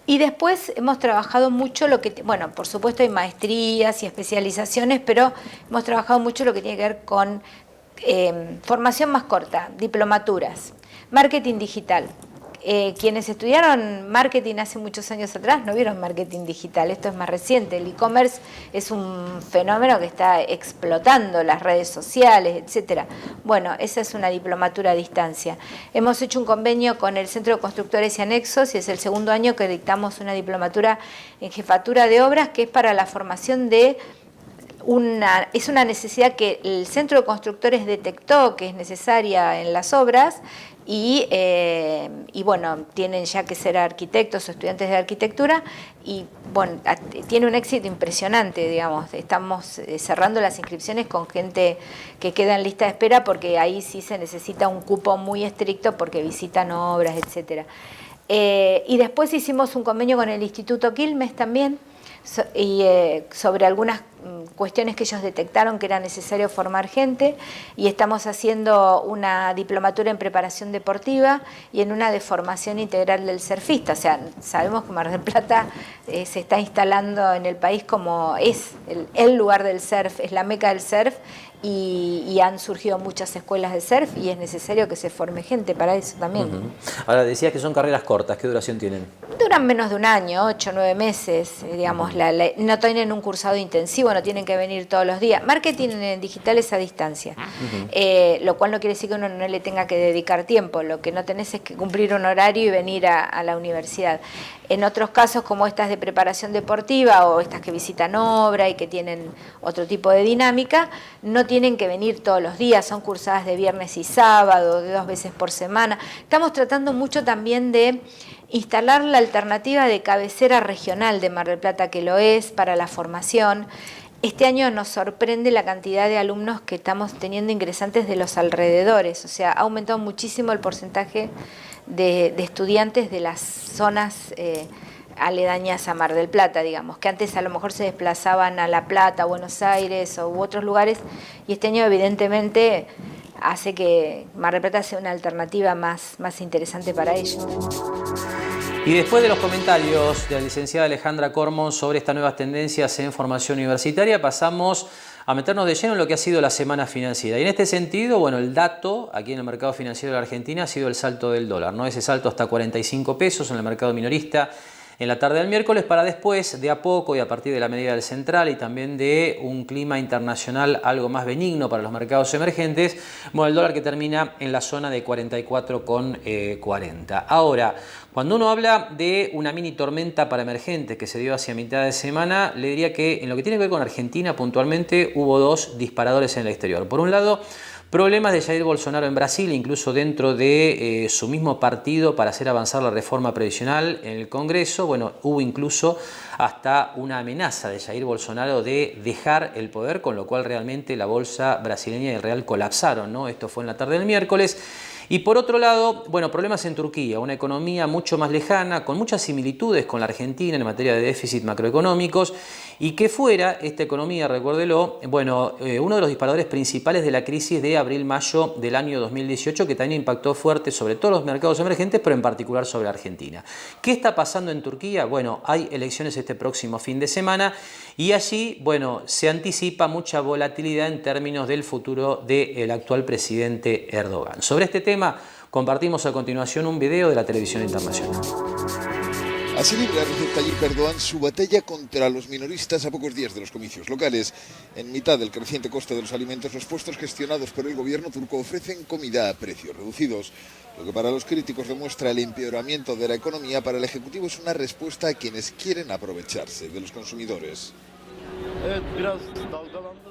Y después hemos trabajado mucho bueno, por supuesto hay maestrías y especializaciones, pero hemos trabajado mucho lo que tiene que ver con formación más corta, diplomaturas, marketing digital. Quienes estudiaron marketing hace muchos años atrás no vieron marketing digital, esto es más reciente. El e-commerce es un fenómeno que está explotando las redes sociales, etcétera. Bueno, esa es una diplomatura a distancia. Hemos hecho un convenio con el Centro de Constructores y Anexos y es el segundo año que dictamos una diplomatura en jefatura de obras, que es para la formación de es una necesidad que el Centro de Constructores detectó que es necesaria en las obras y bueno, tienen ya que ser arquitectos o estudiantes de arquitectura y bueno, tiene un éxito impresionante, digamos. Estamos cerrando las inscripciones con gente que queda en lista de espera porque ahí sí se necesita un cupo muy estricto porque visitan obras, etcétera. Y después hicimos un convenio con el Instituto Quilmes también, y sobre algunas cuestiones que ellos detectaron que era necesario formar gente, y estamos haciendo una diplomatura en preparación deportiva y en una de formación integral del surfista. O sea, sabemos que Mar del Plata se está instalando en el país como es el lugar del surf, es la meca del surf, y han surgido muchas escuelas de surf y es necesario que se forme gente para eso también. Ahora decías que son carreras cortas, ¿qué duración tienen? duran menos de un año, 8 o 9 meses, digamos, no tienen un cursado intensivo, no tienen que venir todos los días. Marketing digital es a distancia, lo cual no quiere decir que uno no le tenga que dedicar tiempo, lo que no tenés es que cumplir un horario y venir a la universidad. En otros casos, como estas de preparación deportiva o estas que visitan obra y que tienen otro tipo de dinámica, no tienen que venir todos los días, son cursadas de viernes y sábado, de 2 veces por semana. Estamos tratando mucho también de instalar la alternativa de cabecera regional de Mar del Plata, que lo es para la formación. Este año nos sorprende la cantidad de alumnos que estamos teniendo ingresantes de los alrededores, o sea, ha aumentado muchísimo el porcentaje de estudiantes de las zonas aledañas a Mar del Plata, digamos, que antes a lo mejor se desplazaban a La Plata, Buenos Aires u otros lugares, y este año evidentemente hace que Mar del Plata sea una alternativa más interesante para ellos. Y después de los comentarios de la licenciada Alejandra Cormon sobre estas nuevas tendencias en formación universitaria, pasamos a meternos de lleno en lo que ha sido la semana financiera. Y en este sentido, bueno, el dato aquí en el mercado financiero de la Argentina ha sido el salto del dólar, ¿no? Ese salto hasta 45 pesos en el mercado minorista en la tarde del miércoles, para después, de a poco y a partir de la medida del central y también de un clima internacional algo más benigno para los mercados emergentes, bueno, el dólar que termina en la zona de 44,40. Ahora, cuando uno habla de una mini tormenta para emergentes que se dio hacia mitad de semana, le diría que en lo que tiene que ver con Argentina puntualmente hubo 2 disparadores en el exterior. Por un lado, problemas de Jair Bolsonaro en Brasil, incluso dentro de su mismo partido para hacer avanzar la reforma previsional en el Congreso. Bueno, hubo incluso hasta una amenaza de Jair Bolsonaro de dejar el poder, con lo cual realmente la bolsa brasileña y el real colapsaron, ¿no? Esto fue en la tarde del miércoles. Y por otro lado, bueno, problemas en Turquía, una economía mucho más lejana, con muchas similitudes con la Argentina en materia de déficit macroeconómicos, y que fuera esta economía, recuérdelo, bueno, uno de los disparadores principales de la crisis de abril-mayo del año 2018, que también impactó fuerte sobre todos los mercados emergentes, pero en particular sobre Argentina. ¿Qué está pasando en Turquía? Bueno, hay elecciones este próximo fin de semana y allí, bueno, se anticipa mucha volatilidad en términos del futuro del actual presidente Erdogan. Sobre este tema compartimos a continuación un video de la televisión internacional. Así libra Recep Tayyip Erdogan su batalla contra los minoristas a pocos días de los comicios locales. En mitad del creciente coste de los alimentos, los puestos gestionados por el gobierno turco ofrecen comida a precios reducidos. Lo que para los críticos demuestra el empeoramiento de la economía, para el Ejecutivo es una respuesta a quienes quieren aprovecharse de los consumidores.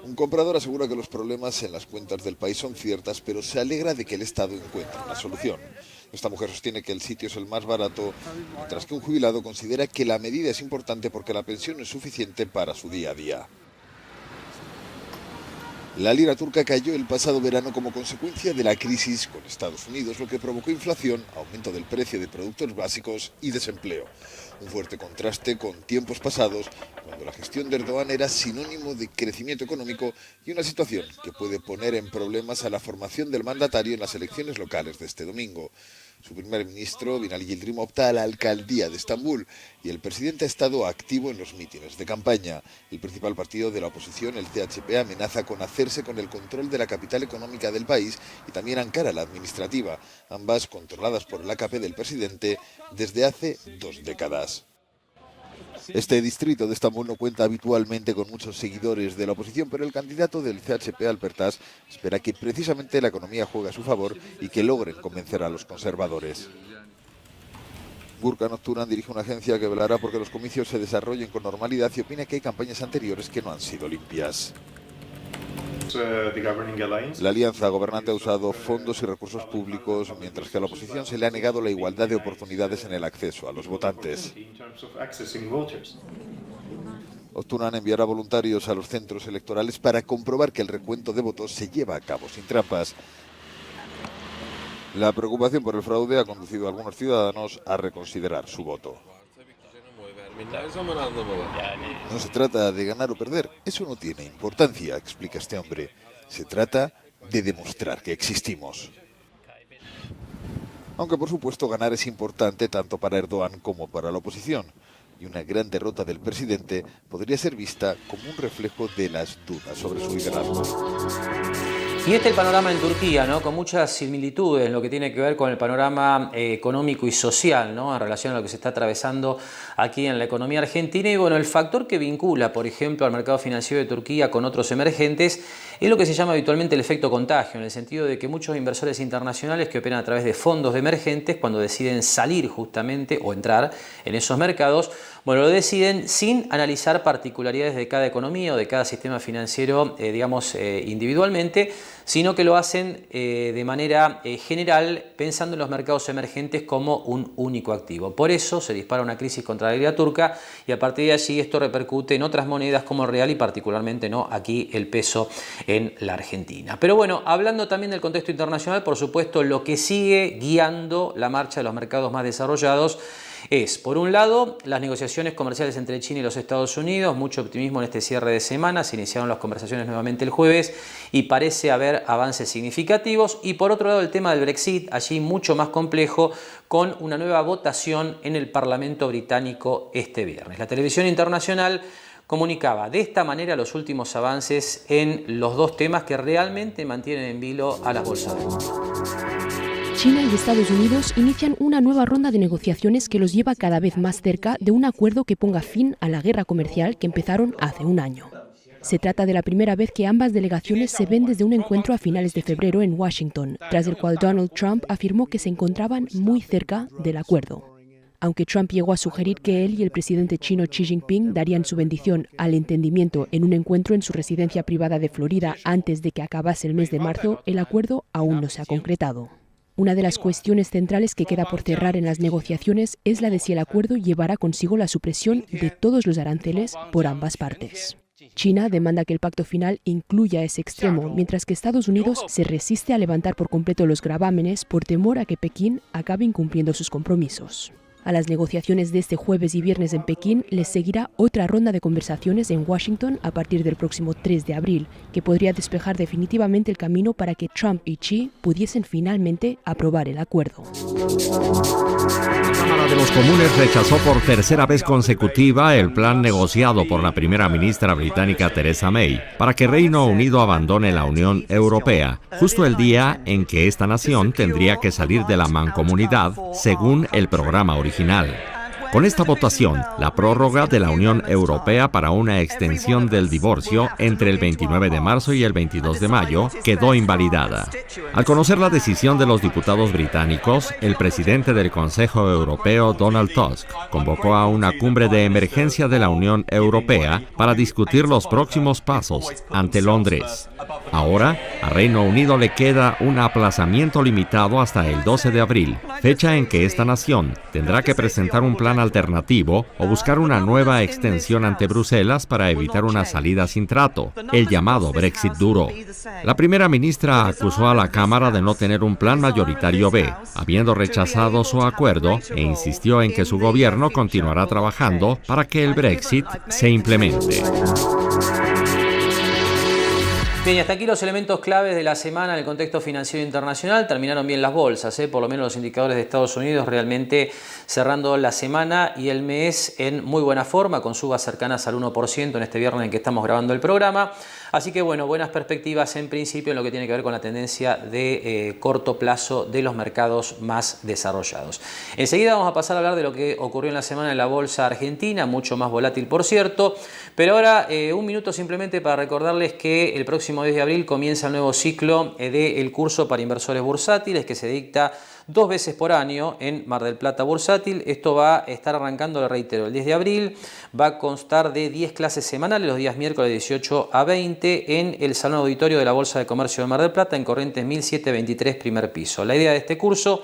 Un comprador asegura que los problemas en las cuentas del país son ciertas, pero se alegra de que el Estado encuentre una solución. Esta mujer sostiene que el sitio es el más barato, mientras que un jubilado considera que la medida es importante porque la pensión es suficiente para su día a día. La lira turca cayó el pasado verano como consecuencia de la crisis con Estados Unidos, lo que provocó inflación, aumento del precio de productos básicos y desempleo. Un fuerte contraste con tiempos pasados, cuando la gestión de Erdogan era sinónimo de crecimiento económico, y una situación que puede poner en problemas a la formación del mandatario en las elecciones locales de este domingo. Su primer ministro, Binali Yildirim, opta a la alcaldía de Estambul y el presidente ha estado activo en los mítines de campaña. El principal partido de la oposición, el CHP, amenaza con hacerse con el control de la capital económica del país y también Ankara, la administrativa, ambas controladas por el AKP del presidente desde hace 2 décadas. Este distrito de Estambul no cuenta habitualmente con muchos seguidores de la oposición, pero el candidato del CHP, Alper Tas, espera que precisamente la economía juegue a su favor y que logren convencer a los conservadores. Gurkan Özturan dirige una agencia que velará porque los comicios se desarrollen con normalidad y opina que hay campañas anteriores que no han sido limpias. La alianza gobernante ha usado fondos y recursos públicos, mientras que a la oposición se le ha negado la igualdad de oportunidades en el acceso a los votantes. Özturan enviará voluntarios a los centros electorales para comprobar que el recuento de votos se lleva a cabo sin trampas. La preocupación por el fraude ha conducido a algunos ciudadanos a reconsiderar su voto. No se trata de ganar o perder, eso no tiene importancia, explica este hombre. Se trata de demostrar que existimos. Aunque por supuesto ganar es importante tanto para Erdogan como para la oposición. Y una gran derrota del presidente podría ser vista como un reflejo de las dudas sobre su liderazgo. Y este es el panorama en Turquía, ¿no? Con muchas similitudes en lo que tiene que ver con el panorama económico y social, ¿no? En relación a lo que se está atravesando aquí en la economía argentina. Y bueno, el factor que vincula, por ejemplo, al mercado financiero de Turquía con otros emergentes es lo que se llama habitualmente el efecto contagio, en el sentido de que muchos inversores internacionales que operan a través de fondos de emergentes, cuando deciden salir justamente o entrar en esos mercados, bueno, lo deciden sin analizar particularidades de cada economía o de cada sistema financiero, individualmente, sino que lo hacen de manera general, pensando en los mercados emergentes como un único activo. Por eso se dispara una crisis contra la lira turca y a partir de allí esto repercute en otras monedas como el real y particularmente no aquí el peso en la Argentina. Pero bueno, hablando también del contexto internacional, por supuesto, lo que sigue guiando la marcha de los mercados más desarrollados es, por un lado, las negociaciones comerciales entre China y los Estados Unidos, mucho optimismo en este cierre de semana, se iniciaron las conversaciones nuevamente el jueves y parece haber avances significativos, y por otro lado el tema del Brexit, allí mucho más complejo, con una nueva votación en el Parlamento británico este viernes. La televisión internacional comunicaba de esta manera los últimos avances en los dos temas que realmente mantienen en vilo a las bolsas del mundo. China y Estados Unidos inician una nueva ronda de negociaciones que los lleva cada vez más cerca de un acuerdo que ponga fin a la guerra comercial que empezaron hace un año. Se trata de la primera vez que ambas delegaciones se ven desde un encuentro a finales de febrero en Washington, tras el cual Donald Trump afirmó que se encontraban muy cerca del acuerdo. Aunque Trump llegó a sugerir que él y el presidente chino Xi Jinping darían su bendición al entendimiento en un encuentro en su residencia privada de Florida antes de que acabase el mes de marzo, el acuerdo aún no se ha concretado. Una de las cuestiones centrales que queda por cerrar en las negociaciones es la de si el acuerdo llevará consigo la supresión de todos los aranceles por ambas partes. China demanda que el pacto final incluya ese extremo, mientras que Estados Unidos se resiste a levantar por completo los gravámenes por temor a que Pekín acabe incumpliendo sus compromisos. A las negociaciones de este jueves y viernes en Pekín les seguirá otra ronda de conversaciones en Washington a partir del próximo 3 de abril, que podría despejar definitivamente el camino para que Trump y Xi pudiesen finalmente aprobar el acuerdo. La Cámara de los Comunes rechazó por tercera vez consecutiva el plan negociado por la primera ministra británica Theresa May para que Reino Unido abandone la Unión Europea, justo el día en que esta nación tendría que salir de la mancomunidad según el programa original. Con esta votación, la prórroga de la Unión Europea para una extensión del divorcio entre el 29 de marzo y el 22 de mayo quedó invalidada. Al conocer la decisión de los diputados británicos, el presidente del Consejo Europeo, Donald Tusk, convocó a una cumbre de emergencia de la Unión Europea para discutir los próximos pasos ante Londres. Ahora, a Reino Unido le queda un aplazamiento limitado hasta el 12 de abril, fecha en que esta nación tendrá que presentar un plan alternativo o buscar una nueva extensión ante Bruselas para evitar una salida sin trato, el llamado Brexit duro. La primera ministra acusó a la Cámara de no tener un plan mayoritario B, habiendo rechazado su acuerdo, e insistió en que su gobierno continuará trabajando para que el Brexit se implemente. Bien, y hasta aquí los elementos claves de la semana en el contexto financiero internacional. Terminaron bien las bolsas, por lo menos los indicadores de Estados Unidos realmente cerrando la semana y el mes en muy buena forma, con subas cercanas al 1% en este viernes en que estamos grabando el programa. Así que bueno, buenas perspectivas en principio en lo que tiene que ver con la tendencia de corto plazo de los mercados más desarrollados. Enseguida vamos a pasar a hablar de lo que ocurrió en la semana en la bolsa argentina, mucho más volátil por cierto. Pero ahora un minuto simplemente para recordarles que el próximo 10 de abril comienza el nuevo ciclo del curso para inversores bursátiles que se dicta 2 veces por año en Mar del Plata Bursátil. Esto va a estar arrancando, le reitero, el 10 de abril. Va a constar de 10 clases semanales los días miércoles de 18 a 20 en el Salón Auditorio de la Bolsa de Comercio de Mar del Plata en Corrientes 1723, primer piso. La idea de este curso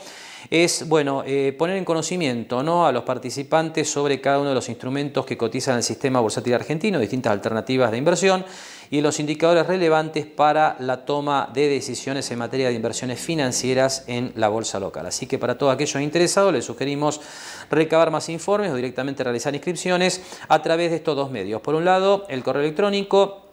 es poner en conocimiento, ¿no?, a los participantes sobre cada uno de los instrumentos que cotizan el sistema bursátil argentino, distintas alternativas de inversión y los indicadores relevantes para la toma de decisiones en materia de inversiones financieras en la bolsa local. Así que para todos aquellos interesados les sugerimos recabar más informes o directamente realizar inscripciones a través de estos dos medios. Por un lado, el correo electrónico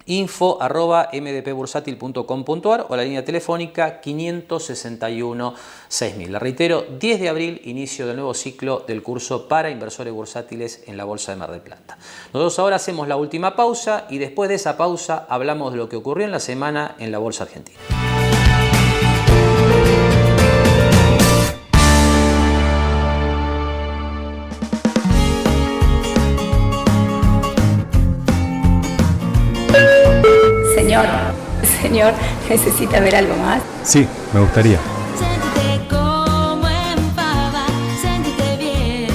info@mdpbursatil.com.ar o la línea telefónica 561 6000. La reitero, 10 de abril, inicio del nuevo ciclo del curso para inversores bursátiles en la Bolsa de Mar del Plata. Nosotros ahora hacemos la última pausa y después de esa pausa hablamos de lo que ocurrió en la semana en la Bolsa Argentina. Señor, ¿necesita ver algo más? Sí, me gustaría. Sentite como en pava, sentite bien,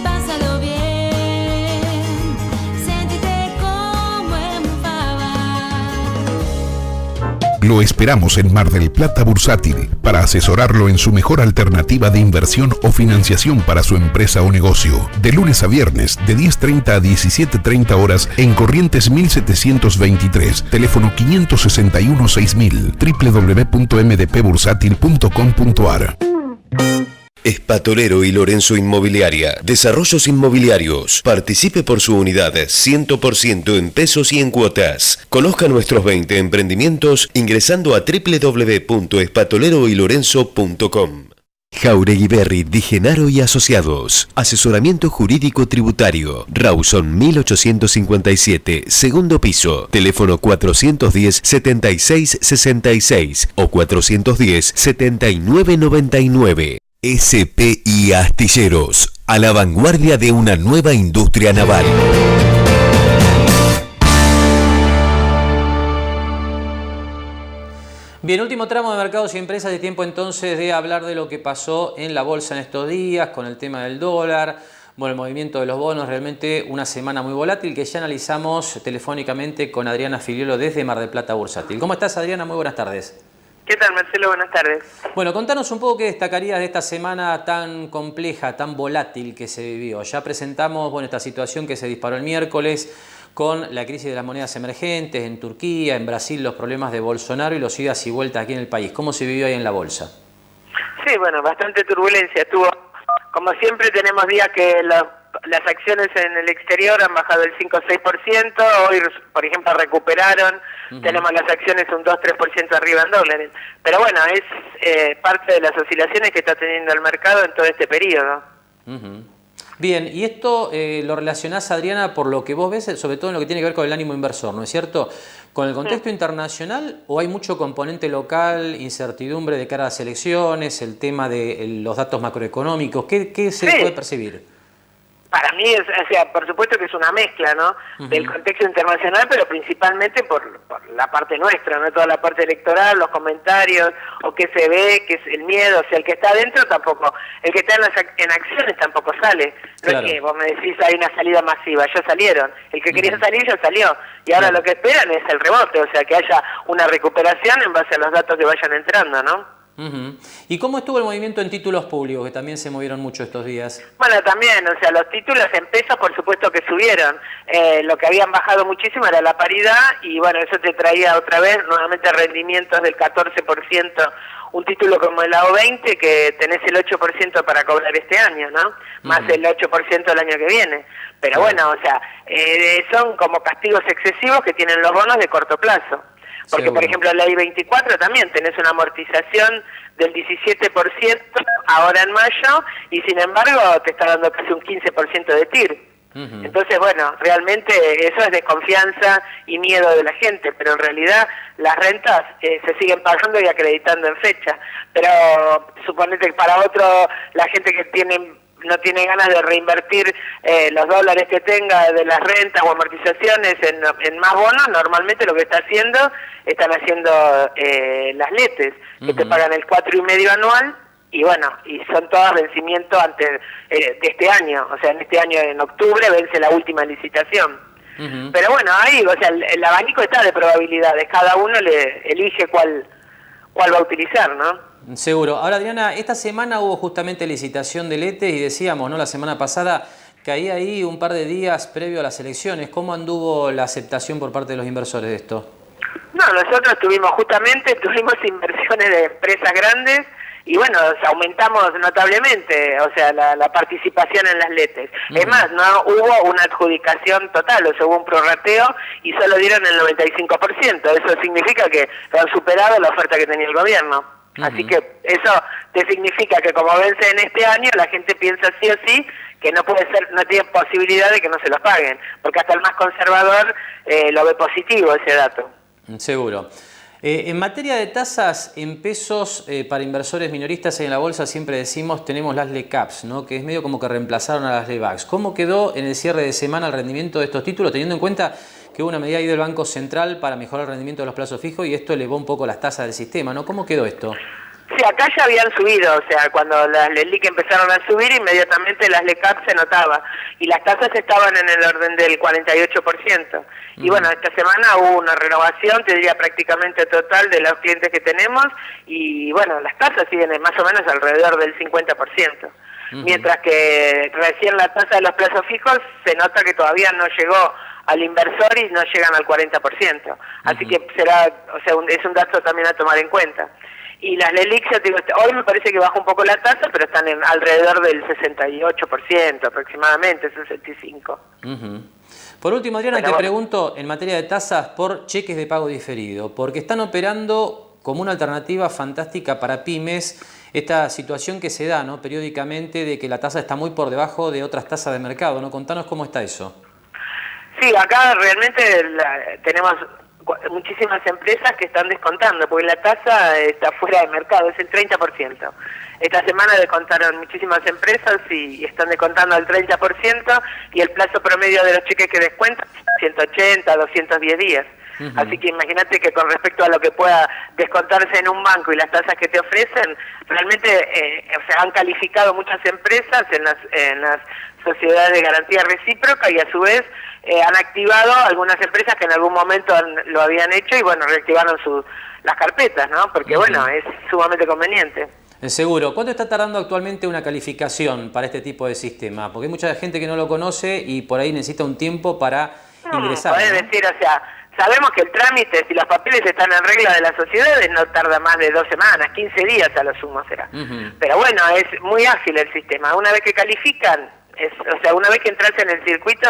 pásalo bien, sentite como en pava. Lo esperamos en Mar del Plata Bursátil para asesorarlo en su mejor alternativa de inversión o financiación para su empresa o negocio. De lunes a viernes, de 10:30 a 17:30 horas en Corrientes 1723, teléfono 561 6000, www.mdpbursatil.com.ar. Espatolero y Lorenzo Inmobiliaria. Desarrollos inmobiliarios. Participe por su unidad 100% en pesos y en cuotas. Conozca nuestros 20 emprendimientos ingresando a www.espatoleroylorenzo.com. Jauregui Berry, Di Genaro y Asociados. Asesoramiento jurídico tributario. Rawson 1857, segundo piso. Teléfono 410-7666 o 410-7999. SPI Astilleros, a la vanguardia de una nueva industria naval. Bien, último tramo de mercados y empresas, de tiempo entonces de hablar de lo que pasó en la bolsa en estos días con el tema del dólar, bueno, el movimiento de los bonos, realmente una semana muy volátil que ya analizamos telefónicamente con Adriana Filiolo desde Mar del Plata Bursátil. ¿Cómo estás, Adriana? Muy buenas tardes. ¿Qué tal, Marcelo? Buenas tardes. Bueno, contanos un poco qué destacarías de esta semana tan compleja, tan volátil que se vivió. Ya presentamos, bueno, esta situación que se disparó el miércoles con la crisis de las monedas emergentes en Turquía, en Brasil, los problemas de Bolsonaro y los idas y vueltas aquí en el país. ¿Cómo se vivió ahí en la bolsa? Sí, bueno, bastante turbulencia. Como siempre, tenemos días que las acciones en el exterior han bajado el 5 o 6%, hoy, por ejemplo, recuperaron, tenemos las acciones un 2-3% arriba en dólares. Pero bueno, es parte de las oscilaciones que está teniendo el mercado en todo este periodo. Bien, y esto lo relacionás, Adriana, por lo que vos ves, sobre todo en lo que tiene que ver con el ánimo inversor, ¿no es cierto? ¿Con el contexto internacional o hay mucho componente local, incertidumbre de cara a las elecciones, el tema de los datos macroeconómicos? ¿Qué se puede percibir? Para mí, por supuesto que es una mezcla, ¿no? Del contexto internacional, pero principalmente por la parte nuestra, ¿no? Toda la parte electoral, los comentarios, o qué se ve, qué es el miedo. O sea, el que está adentro tampoco, el que está en acciones tampoco sale. No es que vos me decís hay una salida masiva, ya salieron. El que quería salir ya salió. Y ahora lo que esperan es el rebote, o sea, que haya una recuperación en base a los datos que vayan entrando, ¿no? ¿Y cómo estuvo el movimiento en títulos públicos, que también se movieron mucho estos días? Bueno, también, o sea, los títulos en pesos por supuesto que subieron. Lo que habían bajado muchísimo era la paridad y bueno, eso te traía otra vez nuevamente rendimientos del 14%. Un título como el AO20 que tenés el 8% para cobrar este año, ¿no? Más el 8% el año que viene. Pero bueno, o sea, son como castigos excesivos que tienen los bonos de corto plazo. Porque, por ejemplo, la I-24 también tenés una amortización del 17% ahora en mayo y, sin embargo, te está dando casi un 15% de TIR. Entonces, bueno, realmente eso es desconfianza y miedo de la gente, pero en realidad las rentas se siguen pagando y acreditando en fecha. Pero suponete que para otro, la gente que no tiene ganas de reinvertir los dólares que tenga de las rentas o amortizaciones en más bonos, normalmente lo que están haciendo las LETES, que te pagan el 4,5% anual, y bueno, y son todos vencimientos antes de este año, o sea, en este año en octubre vence la última licitación. Pero bueno, ahí, o sea, el abanico está de probabilidades, cada uno le elige cuál va a utilizar, ¿no? Seguro. Ahora, Adriana, esta semana hubo justamente licitación de LETES y decíamos, ¿no?, la semana pasada, que ahí un par de días previo a las elecciones. ¿Cómo anduvo la aceptación por parte de los inversores de esto? No, nosotros tuvimos inversiones de empresas grandes y bueno, aumentamos notablemente, o sea, la participación en las LETES. Es más, no hubo una adjudicación total, o sea, hubo un prorrateo y solo dieron el 95%. Eso significa que han superado la oferta que tenía el gobierno. Así que eso te significa que como vence en este año, la gente piensa sí o sí que no puede ser, no tiene posibilidad de que no se los paguen, porque hasta el más conservador lo ve positivo ese dato. Seguro. En materia de tasas en pesos para inversores minoristas en la bolsa, siempre decimos tenemos las LECAPs, ¿no? Que es medio como que reemplazaron a las LEBACs. ¿Cómo quedó en el cierre de semana el rendimiento de estos títulos, teniendo en cuenta que hubo una medida ahí del Banco Central para mejorar el rendimiento de los plazos fijos y esto elevó un poco las tasas del sistema, ¿no? ¿Cómo quedó esto? Sí, acá ya habían subido, o sea, cuando las LELIQ empezaron a subir, inmediatamente las LECAP se notaba, y las tasas estaban en el orden del 48%. Y bueno, esta semana hubo una renovación, te diría prácticamente total, de los clientes que tenemos, y bueno, las tasas siguen más o menos alrededor del 50%. Mientras que recién la tasa de los plazos fijos se nota que todavía no llegó al inversor y no llegan al 40%. Así que será, o sea, es un dato también a tomar en cuenta. Y las LELIQ, ya te digo, hoy me parece que bajó un poco la tasa, pero están en alrededor del 68% aproximadamente, 65%. Por último, Adriana, te pregunto en materia de tasas por cheques de pago diferido, porque están operando como una alternativa fantástica para pymes esta situación que se da, ¿no?, periódicamente, de que la tasa está muy por debajo de otras tasas de mercado, ¿no? Contanos cómo está eso. Sí, acá realmente tenemos muchísimas empresas que están descontando, porque la tasa está fuera de mercado, es el 30%. Esta semana descontaron muchísimas empresas y están descontando al 30%, y el plazo promedio de los cheques que descuentan 180, 210 días. Así que imagínate que con respecto a lo que pueda descontarse en un banco y las tasas que te ofrecen, realmente o sea, han calificado muchas empresas en las sociedades de garantía recíproca, y a su vez han activado algunas empresas que en algún momento lo habían hecho y bueno, reactivaron las carpetas, ¿no? Porque bueno, es sumamente conveniente. Seguro. ¿Cuánto está tardando actualmente una calificación para este tipo de sistema? Porque hay mucha gente que no lo conoce y por ahí necesita un tiempo para ingresar. Podés decir, o sea, sabemos que el trámite, si los papeles están en regla de las sociedades, no tarda más de 2 semanas, 15 días a lo sumo será. Pero bueno, es muy ágil el sistema. Una vez que califican, o sea, una vez que entras en el circuito,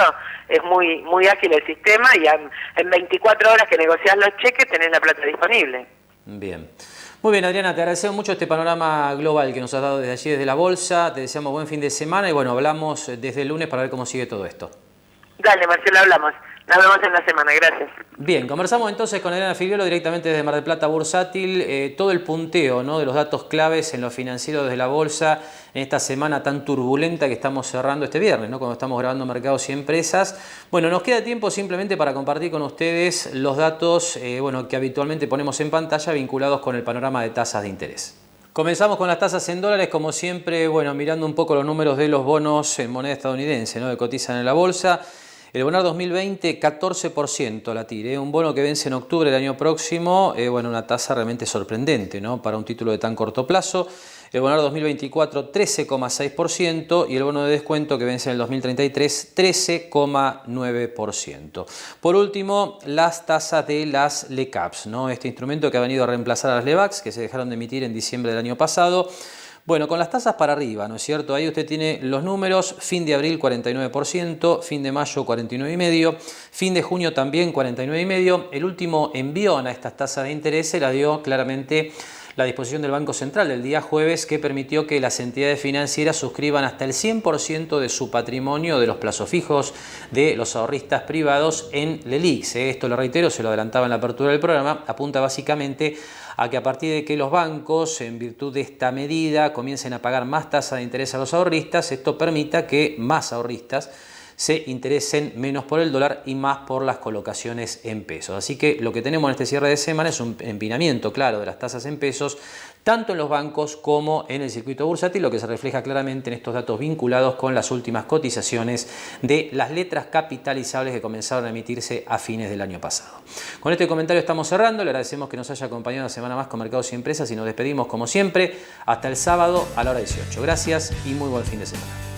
es muy ágil el sistema, y en 24 horas que negociás los cheques tenés la plata disponible. Bien. Muy bien, Adriana, te agradecemos mucho este panorama global que nos has dado desde allí, desde la bolsa. Te deseamos buen fin de semana y bueno, hablamos desde el lunes para ver cómo sigue todo esto. Dale, Marcelo, hablamos. Nos vemos en la semana, gracias. Bien, conversamos entonces con Adriana Figueroa directamente desde Mar del Plata Bursátil, todo el punteo, ¿no?, de los datos claves en lo financiero desde la bolsa en esta semana tan turbulenta que estamos cerrando este viernes, ¿no?, cuando estamos grabando Mercados y Empresas. Bueno, nos queda tiempo simplemente para compartir con ustedes los datos bueno, que habitualmente ponemos en pantalla vinculados con el panorama de tasas de interés. Comenzamos con las tasas en dólares, como siempre, bueno, mirando un poco los números de los bonos en moneda estadounidense, ¿no?, que cotizan en la bolsa. El bonar 2020, 14% la TIR, un bono que vence en octubre del año próximo, bueno, una tasa realmente sorprendente, ¿no?, para un título de tan corto plazo. El bonar 2024, 13,6%, y el bono de descuento que vence en el 2033, 13,9%. Por último, las tasas de las LECAPs, ¿no?, este instrumento que ha venido a reemplazar a las LEBACs, que se dejaron de emitir en diciembre del año pasado. Bueno, con las tasas para arriba, ¿no es cierto? Ahí usted tiene los números: fin de abril 49%, fin de mayo 49,5%, fin de junio también 49,5%. El último envión a estas tasas de interés se la dio claramente la disposición del Banco Central del día jueves, que permitió que las entidades financieras suscriban hasta el 100% de su patrimonio de los plazos fijos de los ahorristas privados en LELIQs. Esto, lo reitero, se lo adelantaba en la apertura del programa, apunta básicamente a que a partir de que los bancos, en virtud de esta medida, comiencen a pagar más tasa de interés a los ahorristas, esto permita que más ahorristas se interesen menos por el dólar y más por las colocaciones en pesos. Así que lo que tenemos en este cierre de semana es un empinamiento claro de las tasas en pesos, tanto en los bancos como en el circuito bursátil, lo que se refleja claramente en estos datos vinculados con las últimas cotizaciones de las letras capitalizables que comenzaron a emitirse a fines del año pasado. Con este comentario estamos cerrando. Le agradecemos que nos haya acompañado una semana más con Mercados y Empresas y nos despedimos como siempre hasta el sábado a la hora 18. Gracias y muy buen fin de semana.